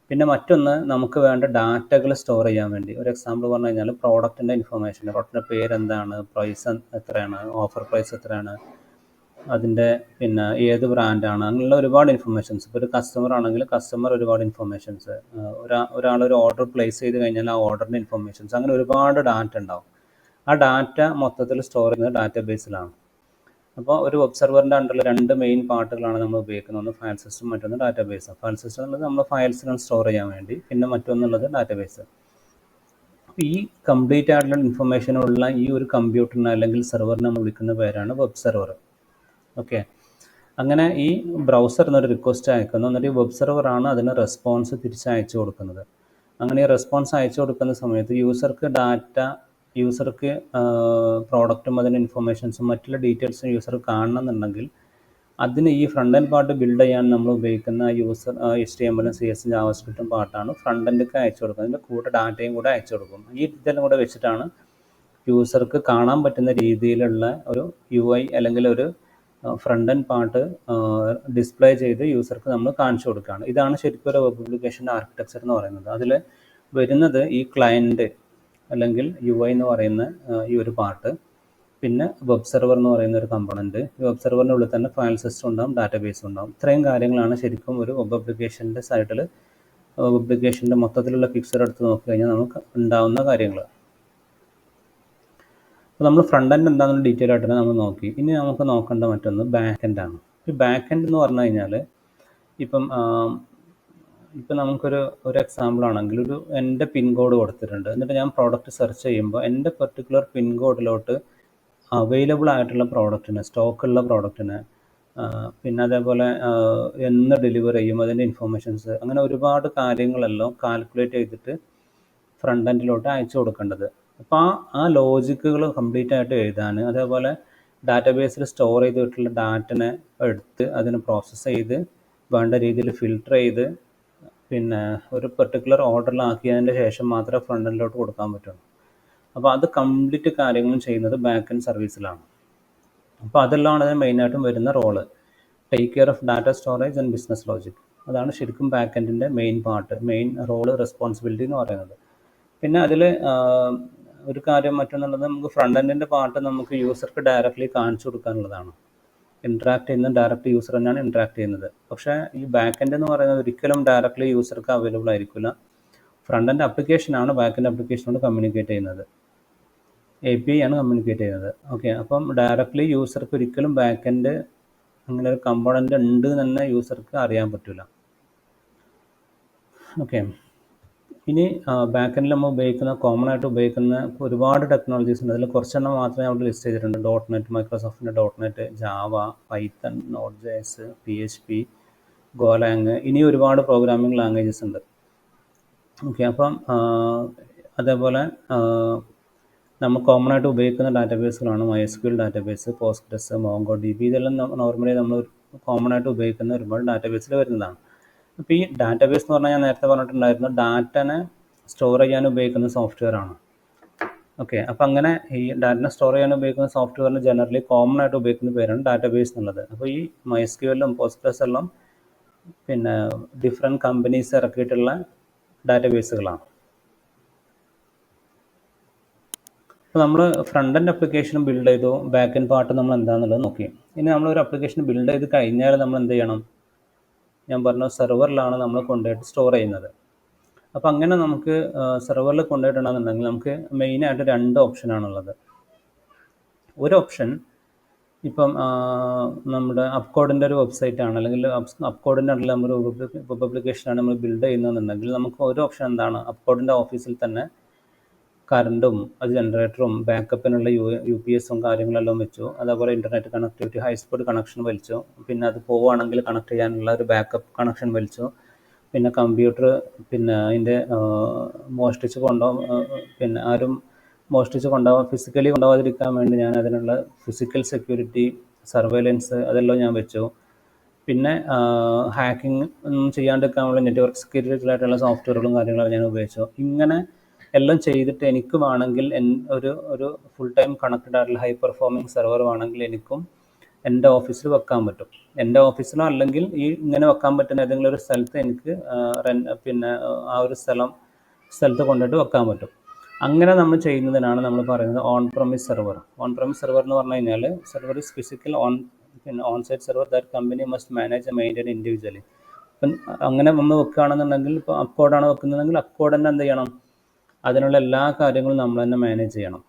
പിന്നെ മറ്റൊന്ന് നമുക്ക് വേണ്ട ഡാറ്റകൾ സ്റ്റോർ ചെയ്യാൻ വേണ്ടി. ഒരു എക്സാമ്പിൾ പറഞ്ഞു കഴിഞ്ഞാൽ പ്രോഡക്റ്റിൻ്റെ ഇൻഫർമേഷൻ, പ്രോഡക്റ്റിൻ്റെ പേരെന്താണ്, പ്രൈസ് എത്രയാണ്, ഓഫർ പ്രൈസ് എത്രയാണ്, അതിൻ്റെ പിന്നെ ഏത് ബ്രാൻഡാണ്, അങ്ങനെയുള്ള ഒരുപാട് ഇൻഫർമേഷൻസ്. ഇപ്പോൾ ഒരു കസ്റ്റമർ ആണെങ്കിൽ കസ്റ്റമർ ഒരുപാട് ഇൻഫർമേഷൻസ്, ഒരാളൊരു ഓർഡർ പ്ലേസ് ചെയ്ത് കഴിഞ്ഞാൽ ആ ഓർഡറിൻ്റെ ഇൻഫർമേഷൻസ്, അങ്ങനെ ഒരുപാട് ഡാറ്റ ഉണ്ടാവും. ആ ഡാറ്റ മൊത്തത്തിൽ സ്റ്റോർ ചെയ്യുന്നത് ഡാറ്റാ ബേസിലാണ്. അപ്പോൾ ഒരു വെബ് സെർവറിൻ്റെ അണ്ടറിൽ രണ്ട് മെയിൻ പാർട്ടുകളാണ് നമ്മൾ ഉപയോഗിക്കുന്നത്. ഒന്ന് ഫയൽ സിസ്റ്റം, മറ്റൊന്ന് ഡാറ്റാ ബേസ്. ഫയൽ സിസ്റ്റം എന്നുള്ളത് നമ്മൾ ഫയൽസിനാണ് സ്റ്റോർ ചെയ്യാൻ വേണ്ടി, പിന്നെ മറ്റൊന്നുള്ളത് ഡാറ്റാ ബേസ്. അപ്പോൾ ഈ കംപ്ലീറ്റ് ആയിട്ടുള്ള ഇൻഫർമേഷനുള്ള ഈ ഒരു കമ്പ്യൂട്ടറിനെ അല്ലെങ്കിൽ സെർവറിനെ നമ്മൾ വിളിക്കുന്ന പേരാണ് വെബ് സെർവർ. ഓക്കെ, അങ്ങനെ ഈ ബ്രൗസർ എന്നൊരു റിക്വസ്റ്റ് അയക്കുന്നു, എന്നിട്ട് ഈ വെബ് സെർവറാണ് അതിന് റെസ്പോൺസ് തിരിച്ചയച്ചു കൊടുക്കുന്നത്. അങ്ങനെ ഈ റെസ്പോൺസ് അയച്ചു കൊടുക്കുന്ന സമയത്ത് യൂസർക്ക് പ്രോഡക്റ്റും അതിൻ്റെ ഇൻഫർമേഷൻസും മറ്റുള്ള ഡീറ്റെയിൽസും യൂസർ കാണണമെന്നുണ്ടെങ്കിൽ അതിന് ഈ ഫ്രണ്ട് എൻഡ് പാർട്ട് ബിൽഡ് ചെയ്യാൻ നമ്മൾ ഉപയോഗിക്കുന്ന HTML-ഉം CSS ജാവാസ്ക്രിപ്റ്റും പാർട്ടാണ് ഫ്രണ്ട് എൻഡൊക്കെ അയച്ചു കൊടുക്കുന്നത്. അതിൻ്റെ കൂടെ ഡാറ്റയും കൂടെ അയച്ചു കൊടുക്കും. ഈ ഇതെല്ലാം കൂടെ വെച്ചിട്ടാണ് യൂസർക്ക് കാണാൻ പറ്റുന്ന രീതിയിലുള്ള ഒരു UI അല്ലെങ്കിൽ ഒരു ഫ്രണ്ട് എൻഡ് പാർട്ട് ഡിസ്പ്ലേ ചെയ്ത് യൂസർക്ക് നമ്മൾ കാണിച്ചു കൊടുക്കുകയാണ്. ഇതാണ് ശരിക്കും ഒരു വെബ് ആപ്ലിക്കേഷൻ്റെ ആർക്കിടെക്ചർ എന്ന് പറയുന്നത്. അതിൽ വരുന്നത് ഈ ക്ലയൻറ്റ് അല്ലെങ്കിൽ UI എന്ന് പറയുന്ന ഈ ഒരു പാർട്ട്, പിന്നെ വെബ് സെർവർ എന്ന് പറയുന്ന ഒരു കമ്പോണൻറ്റ്. ഈ വെബ് സെർവറിൻ്റെ ഉള്ളിൽ തന്നെ ഫയൽ സിസ്റ്റം ഉണ്ടാവും, ഡാറ്റാബേസ് ഉണ്ടാവും. ഇത്രയും കാര്യങ്ങളാണ് ശരിക്കും ഒരു വെബ് ആപ്ലിക്കേഷൻ്റെ സൈഡിൽ, വെബ് ആപ്ലിക്കേഷൻ്റെ മൊത്തത്തിലുള്ള പിക്ചർ എടുത്ത് നോക്കി കഴിഞ്ഞാൽ നമുക്ക് ഉണ്ടാവുന്ന കാര്യങ്ങൾ. അപ്പോൾ നമ്മൾ ഫ്രണ്ട് എൻഡ് എന്താണെന്ന് ഡീറ്റെയിൽ ആയിട്ട് നമ്മൾ നോക്കി. ഇനി നമുക്ക് നോക്കേണ്ട മറ്റൊന്ന് ബാക്ക് എൻഡ് ആണ്. ഈ ബാക്ക് എൻഡ് എന്ന് പറഞ്ഞു കഴിഞ്ഞാൽ ഇപ്പം നമുക്കൊരു എക്സാമ്പിൾ ആണെങ്കിൽ എൻ്റെ പിൻ കോഡ് കൊടുത്തിട്ടുണ്ട്. എന്നിട്ട് ഞാൻ പ്രോഡക്റ്റ് സെർച്ച് ചെയ്യുമ്പോൾ എൻ്റെ പെർട്ടിക്കുലർ പിൻ കോഡിലോട്ട് അവൈലബിൾ ആയിട്ടുള്ള പ്രോഡക്റ്റിന്, സ്റ്റോക്കുള്ള പ്രോഡക്റ്റിന്, പിന്നെ അതേപോലെ എന്ന് ഡെലിവർ ചെയ്യും അതിൻ്റെ ഇൻഫർമേഷൻസ്, അങ്ങനെ ഒരുപാട് കാര്യങ്ങളെല്ലാം കാൽക്കുലേറ്റ് ചെയ്തിട്ട് ഫ്രണ്ട് എൻഡിലോട്ട് അയച്ചു കൊടുക്കേണ്ടത്. അപ്പോൾ ആ ലോജിക്കുകൾ കംപ്ലീറ്റ് ആയിട്ട് എഴുതാൻ, അതേപോലെ ഡാറ്റാബേസിൽ സ്റ്റോർ ചെയ്തിട്ടുള്ള ഡാറ്റനെ എടുത്ത് അതിനെ പ്രോസസ്സ് ചെയ്ത് വേണ്ട രീതിയിൽ ഫിൽട്ടർ ചെയ്ത് പിന്നെ ഒരു പെർട്ടിക്കുലർ ഓർഡറിലാക്കിയതിൻ്റെ ശേഷം മാത്രമേ ഫ്രണ്ട് എൻഡിലോട്ട് കൊടുക്കാൻ പറ്റുള്ളൂ. അപ്പോൾ അത് കംപ്ലീറ്റ് കാര്യങ്ങളും ചെയ്യുന്നത് ബാക്ക് എൻഡ് സർവീസിലാണ്. അപ്പോൾ അതെല്ലാം അതിന് മെയിനായിട്ടും വരുന്ന role, take care of data storage and business logic. അതാണ് ശരിക്കും ബാക്ക് എൻഡിൻ്റെ main part, main role, responsibility എന്ന് പറയുന്നത്. പിന്നെ അതിൽ ഒരു കാര്യം മറ്റൊന്നുള്ളത്, നമുക്ക് ഫ്രണ്ട് എൻഡിൻ്റെ പാർട്ട് നമുക്ക് യൂസർക്ക് ഡയറക്റ്റ്ലി കാണിച്ചു കൊടുക്കാനുള്ളതാണ്. ഇൻട്രാക്ട് ചെയ്യുന്ന ഡയറക്റ്റ് യൂസർ തന്നെയാണ് ഇൻട്രാക്ട് ചെയ്യുന്നത്. പക്ഷേ ഈ ബാക്ക് എൻഡ് എന്ന് പറയുന്നത് ഒരിക്കലും ഡയറക്റ്റ്ലി യൂസർക്ക് അവൈലബിൾ ആയിരിക്കില്ല. ഫ്രണ്ട് എൻഡ് ആപ്ലിക്കേഷനാണ് ബാക്ക് എൻഡ് ആപ്ലിക്കേഷനോട് കമ്മ്യൂണിക്കേറ്റ് ചെയ്യുന്നത്, API ആണ് കമ്മ്യൂണിക്കേറ്റ് ചെയ്യുന്നത്. ഓക്കെ, അപ്പം ഡയറക്റ്റ്ലി യൂസർക്ക് ഒരിക്കലും ബാക്ക് എൻഡ് അങ്ങനെ ഒരു കമ്പോണൻ്റ് ഉണ്ട് എന്ന് തന്നെ യൂസർക്ക് അറിയാൻ പറ്റില്ല. ഓക്കെ, ഇനി ബാക്ക് എൻഡിൽ നമ്മൾ കോമൺ ആയിട്ട് ഉപയോഗിക്കുന്ന ഒരുപാട് ടെക്നോളജീസ് ഉണ്ട്. അതിൽ കുറച്ചെണ്ണം മാത്രമേ അവിടെ ലിസ്റ്റ് ചെയ്തിട്ടുണ്ട്. .NET, മൈക്രോസോഫ്റ്റിൻ്റെ .NET, Java, Python, Node.js, PHP, Golang, ഇനി ഒരുപാട് പ്രോഗ്രാമിംഗ് ലാംഗ്വേജസ് ഉണ്ട്. ഓക്കെ, അപ്പം അതേപോലെ നമ്മൾ കോമൺ ആയിട്ട് ഉപയോഗിക്കുന്ന ഡാറ്റാബേസുകളാണ് MySQL ഡാറ്റാബേസ്, പോസ്റ്റ്ഗ്രസ്, MongoDB. ഇതെല്ലാം നോർമലി നമ്മൾ കോമൺ ആയിട്ട് ഉപയോഗിക്കുന്ന ഒരുപാട് ഡാറ്റാബേസിൽ വരുന്നതാണ്. അപ്പോൾ ഈ ഡാറ്റാബേസ് എന്ന് പറഞ്ഞാൽ ഞാൻ നേരത്തെ പറഞ്ഞിട്ടുണ്ടായിരുന്നു, ഡാറ്റനെ സ്റ്റോർ ചെയ്യാൻ ഉപയോഗിക്കുന്ന സോഫ്റ്റ്വെയർ ആണ്. ഓക്കെ, അപ്പോൾ അങ്ങനെ ഈ ഡാറ്റനെ സ്റ്റോർ ചെയ്യാൻ ഉപയോഗിക്കുന്ന സോഫ്റ്റ്വെയറിന് ജനറലി കോമൺ ആയിട്ട് ഉപയോഗിക്കുന്ന പേരാണ് ഡാറ്റാബേസ് എന്നുള്ളത്. അപ്പോൾ ഈ MySQLും പോസ്റ്റ്ഗ്രസ് എല്ലാം പിന്നെ ഡിഫറെൻറ്റ് കമ്പനീസ് ഇറക്കിയിട്ടുള്ള ഡാറ്റാബേസുകളാണ്. അപ്പോൾ നമ്മൾ ഫ്രണ്ട് എൻഡ് അപ്ലിക്കേഷൻ ബിൽഡ് ചെയ്തു, ബാക്ക് എൻഡ് പാർട്ട് നമ്മൾ എന്താണെന്നുള്ളത് നോക്കി. ഇനി നമ്മളൊരു അപ്ലിക്കേഷൻ ബിൽഡ് ചെയ്ത് കഴിഞ്ഞാൽ നമ്മൾ എന്ത് ചെയ്യണം? ഞാൻ പറഞ്ഞ സെർവറിലാണ് നമ്മൾ കൊണ്ടുപോയിട്ട് സ്റ്റോർ ചെയ്യുന്നത്. അപ്പോൾ അങ്ങനെ നമുക്ക് സെർവറിൽ കൊണ്ടുപോയിട്ടുണ്ടെന്നുണ്ടെങ്കിൽ നമുക്ക് മെയിനായിട്ട് 2 ഓപ്ഷനാണുള്ളത്. ഒരു ഓപ്ഷൻ ഇപ്പം നമ്മുടെ അപ്കോഡിൻ്റെ ഒരു വെബ്സൈറ്റ് ആണ്, അല്ലെങ്കിൽ അപ്കോഡിൻ്റെ ഉള്ള നമ്മൾ വെബ് അപ്ലിക്കേഷനാണ് നമ്മൾ ബിൽഡ് ചെയ്യുന്നതെന്നുണ്ടെങ്കിൽ നമുക്ക് ഒരു ഓപ്ഷൻ എന്താണ്, അപ്കോഡിൻ്റെ ഓഫീസിൽ തന്നെ കറണ്ടും അത് ജനറേറ്ററും ബാക്കപ്പിനുള്ള UPSും കാര്യങ്ങളെല്ലാം വെച്ചു. അതേപോലെ ഇൻ്റർനെറ്റ് കണക്ടിവിറ്റി ഹൈസ്പീഡ് കണക്ഷൻ വലിച്ചു. പിന്നെ അത് പോവുകയാണെങ്കിൽ കണക്ട് ചെയ്യാനുള്ള ഒരു ബാക്കപ്പ് കണക്ഷൻ വലിച്ചു. പിന്നെ കമ്പ്യൂട്ടർ പിന്നെ അതിൻ്റെ മോഷ്ടിച്ച് പിന്നെ ആരും മോഷ്ടിച്ച് ഫിസിക്കലി കൊണ്ടുപോകാതിരിക്കാൻ വേണ്ടി ഞാൻ അതിനുള്ള ഫിസിക്കൽ സെക്യൂരിറ്റി, സർവൈലൻസ് അതെല്ലാം ഞാൻ വെച്ചു. പിന്നെ ഹാക്കിംഗ് ഒന്നും ചെയ്യാണ്ടിരിക്കാനുള്ള നെറ്റ്വർക്ക് സെക്യൂരിറ്റി റിലേറ്റഡുള്ള സോഫ്റ്റ്വെയറുകളും കാര്യങ്ങളും ഞാൻ ഉപയോഗിച്ചു. ഇങ്ങനെ എല്ലാം ചെയ്തിട്ട് എനിക്ക് വേണമെങ്കിൽ ഒരു ഫുൾ ടൈം കണക്റ്റഡ് ആയിട്ടുള്ള ഹൈ പെർഫോമിംഗ് സെർവർ വേണമെങ്കിൽ എനിക്കും എൻ്റെ ഓഫീസിൽ വെക്കാൻ പറ്റും. എൻ്റെ ഓഫീസിലോ അല്ലെങ്കിൽ ഈ ഇങ്ങനെ വെക്കാൻ പറ്റുന്ന ഏതെങ്കിലും ഒരു സ്ഥലത്ത് എനിക്ക് പിന്നെ ആ ഒരു സ്ഥലത്ത് കൊണ്ടിട്ട് വെക്കാൻ പറ്റും. അങ്ങനെ നമ്മൾ ചെയ്യുന്നതിനാണ് നമ്മൾ പറയുന്നത് on premise server. On premise server എന്ന് പറഞ്ഞു കഴിഞ്ഞാൽ server is physical on site server that company must manage and maintain individually. അപ്പം അങ്ങനെ നമ്മൾ വെക്കുകയാണെന്നുണ്ടെങ്കിൽ, ഇപ്പോൾ അപ്കോഡാണ് വെക്കുന്നതെങ്കിൽ അപ്കോഡ് തന്നെ എന്ത് ചെയ്യണം, അതിനുള്ള എല്ലാ കാര്യങ്ങളും നമ്മൾ തന്നെ മാനേജ് ചെയ്യണം.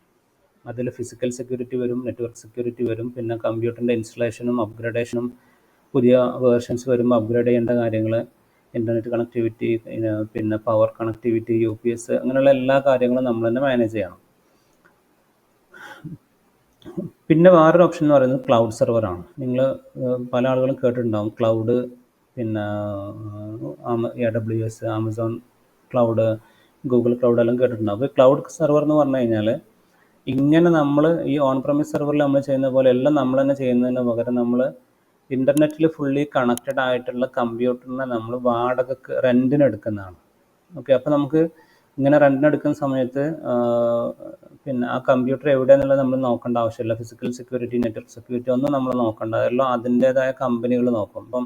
അതിൽ ഫിസിക്കൽ സെക്യൂരിറ്റി വരും, നെറ്റ്വർക്ക് സെക്യൂരിറ്റി വരും, പിന്നെ കമ്പ്യൂട്ടറിൻ്റെ ഇൻസ്റ്റലേഷനും അപ്ഗ്രഡേഷനും, പുതിയ വേർഷൻസ് വരുമ്പോൾ അപ്ഗ്രേഡ് ചെയ്യേണ്ട കാര്യങ്ങൾ, ഇൻ്റർനെറ്റ് കണക്ടിവിറ്റി, പിന്നെ പവർ കണക്ടിവിറ്റി, UPS, അങ്ങനെയുള്ള എല്ലാ കാര്യങ്ങളും നമ്മൾ തന്നെ മാനേജ് ചെയ്യണം. പിന്നെ വേറൊരു ഓപ്ഷൻ എന്ന് പറയുന്നത് ക്ലൗഡ് സെർവറാണ്. നിങ്ങൾ പല ആളുകളും കേട്ടിട്ടുണ്ടാകും ക്ലൗഡ്, പിന്നെ AWS, Amazon cloud, Google cloud എല്ലാം കേട്ടിട്ടുണ്ടാകും. അപ്പോൾ ക്ലൗഡ് സെർവർ എന്ന് പറഞ്ഞു കഴിഞ്ഞാൽ ഇങ്ങനെ നമ്മൾ ഈ ഓൺ പ്രമിസ് സെർവറിൽ നമ്മൾ ചെയ്യുന്ന പോലെ എല്ലാം നമ്മൾ തന്നെ ചെയ്യുന്നതിന് പകരം നമ്മൾ ഇൻ്റർനെറ്റിൽ ഫുള്ളി കണക്റ്റഡ് ആയിട്ടുള്ള കമ്പ്യൂട്ടറിനെ നമ്മൾ വാടകയ്ക്ക് റെൻറ്റിന് എടുക്കുന്നതാണ്. ഓക്കെ, അപ്പോൾ നമുക്ക് ഇങ്ങനെ റെൻറ്റിന് എടുക്കുന്ന സമയത്ത് പിന്നെ ആ കമ്പ്യൂട്ടർ എവിടെയെന്നുള്ളത് നമ്മൾ നോക്കേണ്ട ആവശ്യമില്ല. ഫിസിക്കൽ സെക്യൂരിറ്റി, നെറ്റ്വർക്ക് സെക്യൂരിറ്റി ഒന്നും നമ്മൾ നോക്കേണ്ട, അതെല്ലാം അതിൻ്റേതായ കമ്പനികൾ നോക്കും. ഇപ്പം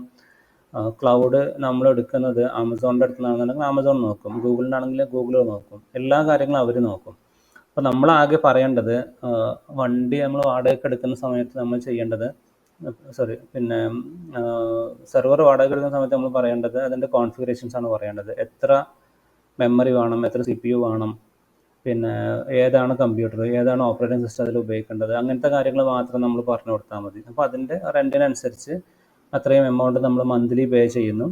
ക്ലൗഡ് നമ്മൾ എടുക്കുന്നത് ആമസോണിൻ്റെ അടുത്തുനിന്നാണെന്നുണ്ടെങ്കിൽ ആമസോൺ നോക്കും, ഗൂഗിളിനാണെങ്കിൽ ഗൂഗിൾ നോക്കും, എല്ലാ കാര്യങ്ങളും അവർ നോക്കും. അപ്പോൾ നമ്മളാകെ പറയേണ്ടത്, വണ്ടി നമ്മൾ വാടകയ്ക്ക് എടുക്കുന്ന സമയത്ത് നമ്മൾ ചെയ്യേണ്ടത്, പിന്നെ സെർവർ വാടക എടുക്കുന്ന സമയത്ത് നമ്മൾ പറയേണ്ടത് അതിൻ്റെ കോൺഫിഗറേഷൻസ് ആണ് പറയേണ്ടത്. എത്ര മെമ്മറി വേണം, എത്ര CPU വേണം, പിന്നെ ഏതാണ് കമ്പ്യൂട്ടർ, ഏതാണ് ഓപ്പറേറ്റിംഗ് സിസ്റ്റം അതിൽ ഉപയോഗിക്കേണ്ടത്, അങ്ങനത്തെ കാര്യങ്ങൾ മാത്രം നമ്മൾ പറഞ്ഞു കൊടുത്താൽ മതി. അപ്പോൾ അതിൻ്റെ റെൻറ്റിനനുസരിച്ച് അത്രയും എമൗണ്ട് നമ്മൾ മന്ത്ലി പേ ചെയ്യുന്നു.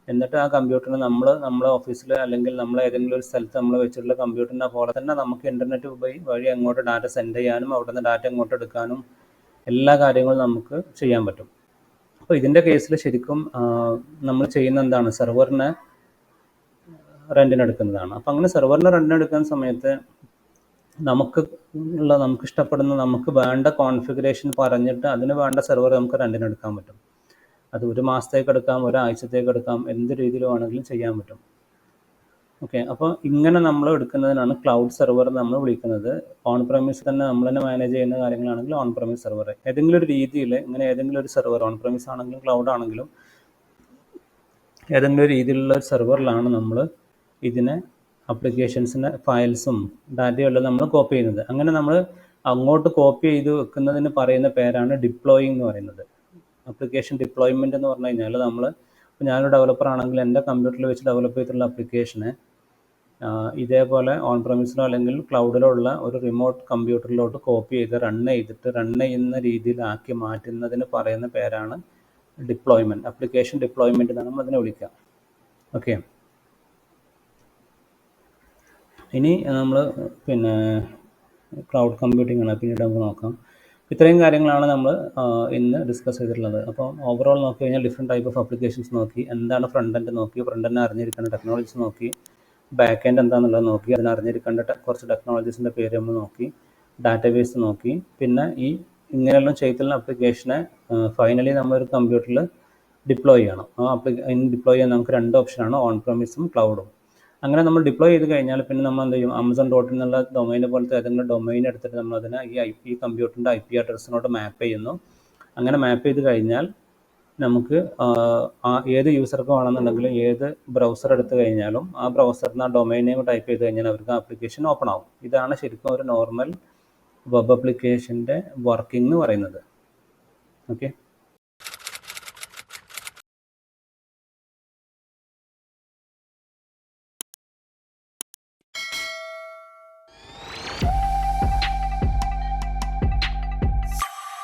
എന്നിട്ട് ആ കമ്പ്യൂട്ടറിന് നമ്മളെ ഓഫീസിൽ അല്ലെങ്കിൽ നമ്മൾ ഏതെങ്കിലും ഒരു സ്ഥലത്ത് നമ്മൾ വെച്ചിട്ടുള്ള കമ്പ്യൂട്ടറിനെ പോലെ തന്നെ നമുക്ക് ഇൻ്റർനെറ്റ് വഴി അങ്ങോട്ട് ഡാറ്റ സെൻഡ് ചെയ്യാനും അവിടെ നിന്ന് ഡാറ്റ അങ്ങോട്ട് എടുക്കാനും എല്ലാ കാര്യങ്ങളും നമുക്ക് ചെയ്യാൻ പറ്റും. അപ്പോൾ ഇതിൻ്റെ കേസിൽ ശരിക്കും നമ്മൾ ചെയ്യുന്ന എന്താണ്, സെർവറിനെ റെൻറ്റിനെടുക്കുന്നതാണ്. അപ്പോൾ അങ്ങനെ സെർവറിനെ റെൻറ്റിനെടുക്കുന്ന സമയത്ത് നമുക്ക് ഇഷ്ടപ്പെടുന്ന നമുക്ക് വേണ്ട കോൺഫിഗറേഷൻ പറഞ്ഞിട്ട് അതിന് വേണ്ട സെർവർ നമുക്ക് റെൻറ്റിനെടുക്കാൻ പറ്റും. അത് 1 മാസത്തേക്ക് എടുക്കാം, ഒരാഴ്ചത്തേക്ക് എടുക്കാം, എന്ത് രീതിയിൽ വേണമെങ്കിലും ചെയ്യാൻ പറ്റും. ഓക്കെ, അപ്പോൾ ഇങ്ങനെ നമ്മൾ എടുക്കുന്നതിനാണ് ക്ലൗഡ് സെർവർ നമ്മൾ വിളിക്കുന്നത്. ഓൺ പ്രമിസ് തന്നെ നമ്മൾ തന്നെ മാനേജ് ചെയ്യുന്ന കാര്യങ്ങളാണെങ്കിൽ ഓൺ പ്രമിസ് സെർവർ. ഏതെങ്കിലും ഒരു രീതിയിൽ ഇങ്ങനെ ഏതെങ്കിലും ഒരു സെർവർ, ഓൺ പ്രമിസ് ആണെങ്കിലും ക്ലൗഡ് ആണെങ്കിലും ഏതെങ്കിലും ഒരു രീതിയിലുള്ള ഒരു സെർവറിലാണ് നമ്മൾ ഇതിനെ അപ്ലിക്കേഷൻസിൻ്റെ ഫയൽസും ഡാറ്റയും എല്ലാം നമ്മൾ കോപ്പി ചെയ്യുന്നത്. അങ്ങനെ നമ്മൾ അങ്ങോട്ട് കോപ്പി ചെയ്ത് വെക്കുന്നതിന് പറയുന്ന പേരാണ് ഡിപ്ലോയിങ് എന്ന് പറയുന്നത്. അപ്ലിക്കേഷൻ ഡിപ്ലോയ്മെൻറ്റ് എന്ന് പറഞ്ഞു കഴിഞ്ഞാൽ ഇപ്പോൾ ഞാനൊരു ഡെവലപ്പർ ആണെങ്കിൽ എൻ്റെ കമ്പ്യൂട്ടറിൽ വെച്ച് ഡെവലപ്പ് ചെയ്തിട്ടുള്ള അപ്ലിക്കേഷനെ ഇതേപോലെ ഓൺ പ്രമിസിലോ അല്ലെങ്കിൽ ക്ലൗഡിലോ ഉള്ള ഒരു റിമോട്ട് കമ്പ്യൂട്ടറിലോട്ട് കോപ്പി ചെയ്ത് റൺ ചെയ്യുന്ന രീതിയിലാക്കി മാറ്റുന്നതിന് പറയുന്ന പേരാണ് ഡിപ്ലോയ്മെൻറ്റ്. അപ്ലിക്കേഷൻ ഡിപ്ലോയ്മെൻറ്റ് എന്നാണ് നമ്മൾ അതിനെ വിളിക്കുക. ഓക്കെ, ഇനി നമ്മൾ പിന്നെ ക്ലൗഡ് കമ്പ്യൂട്ടിംഗ് ആണ് പിന്നീട് നമുക്ക് നോക്കാം. ഇത്രയും കാര്യങ്ങളാണ് നമ്മൾ ഇന്ന് ഡിസ്കസ് ചെയ്തിട്ടുള്ളത്. അപ്പോൾ ഓവറോൾ നോക്കി കഴിഞ്ഞാൽ ഡിഫറെൻറ്റ് ടൈപ്പ് ഓഫ് അപ്ലിക്കേഷൻസ് നോക്കി, എന്താണ് ഫ്രണ്ട് എൻഡ് നോക്കി, ഫ്രണ്ട് എൻഡ് അറിഞ്ഞിരിക്കേണ്ട ടെക്നോളജീസ് നോക്കി, ബാക്ക് എൻഡ് എന്താണെന്നുള്ളത് നോക്കി, അതിന് അറിഞ്ഞിരിക്കേണ്ട കുറച്ച് ടെക്നോളജീസിൻ്റെ പേര് നമ്മൾ നോക്കി, ഡാറ്റാബേസ് നോക്കി. പിന്നെ ഈ ഇങ്ങനെയെല്ലാം ചെയ്തിട്ടുള്ള അപ്ലിക്കേഷനെ ഫൈനലി നമ്മളൊരു കമ്പ്യൂട്ടറിൽ ഡിപ്ലോയ് ചെയ്യണം. ഡിപ്ലോയ് ചെയ്യാൻ നമുക്ക് 2 ഓപ്ഷനാണ്, ഓൺ പ്രമിസും ക്ലൗഡും. അങ്ങനെ നമ്മൾ ഡിപ്ലോയ് ചെയ്ത് കഴിഞ്ഞാൽ പിന്നെ നമ്മൾ എന്ത് ചെയ്യും, ആമസോൺ ഡോട്ട് എന്നുള്ള ഡൊമൈനെ പോലത്തെ ഏതെങ്കിലും ഡൊമൈൻ എടുത്തിട്ട് നമ്മൾ അതിനെ ഈ കമ്പ്യൂട്ടറിൻ്റെ IP അഡ്രസ്സിനോട് മാപ്പ് ചെയ്യുന്നു. അങ്ങനെ മാപ്പ് ചെയ്ത് കഴിഞ്ഞാൽ നമുക്ക് ഏത് യൂസർക്ക് വേണമെന്നുണ്ടെങ്കിലും ഏത് ബ്രൗസർ എടുത്തു കഴിഞ്ഞാലും ആ ബ്രൗസറിന് ആ ഡൊമൈൻ നെയിം ടൈപ്പ് ചെയ്ത് കഴിഞ്ഞാൽ അവർക്ക് ആപ്ലിക്കേഷൻ ഓപ്പൺ ആവും. ഇതാണ് ശരിക്കും ഒരു നോർമൽ വെബ് ആപ്ലിക്കേഷൻ്റെ വർക്കിംഗ് എന്ന് പറയുന്നത്. ഓക്കെ.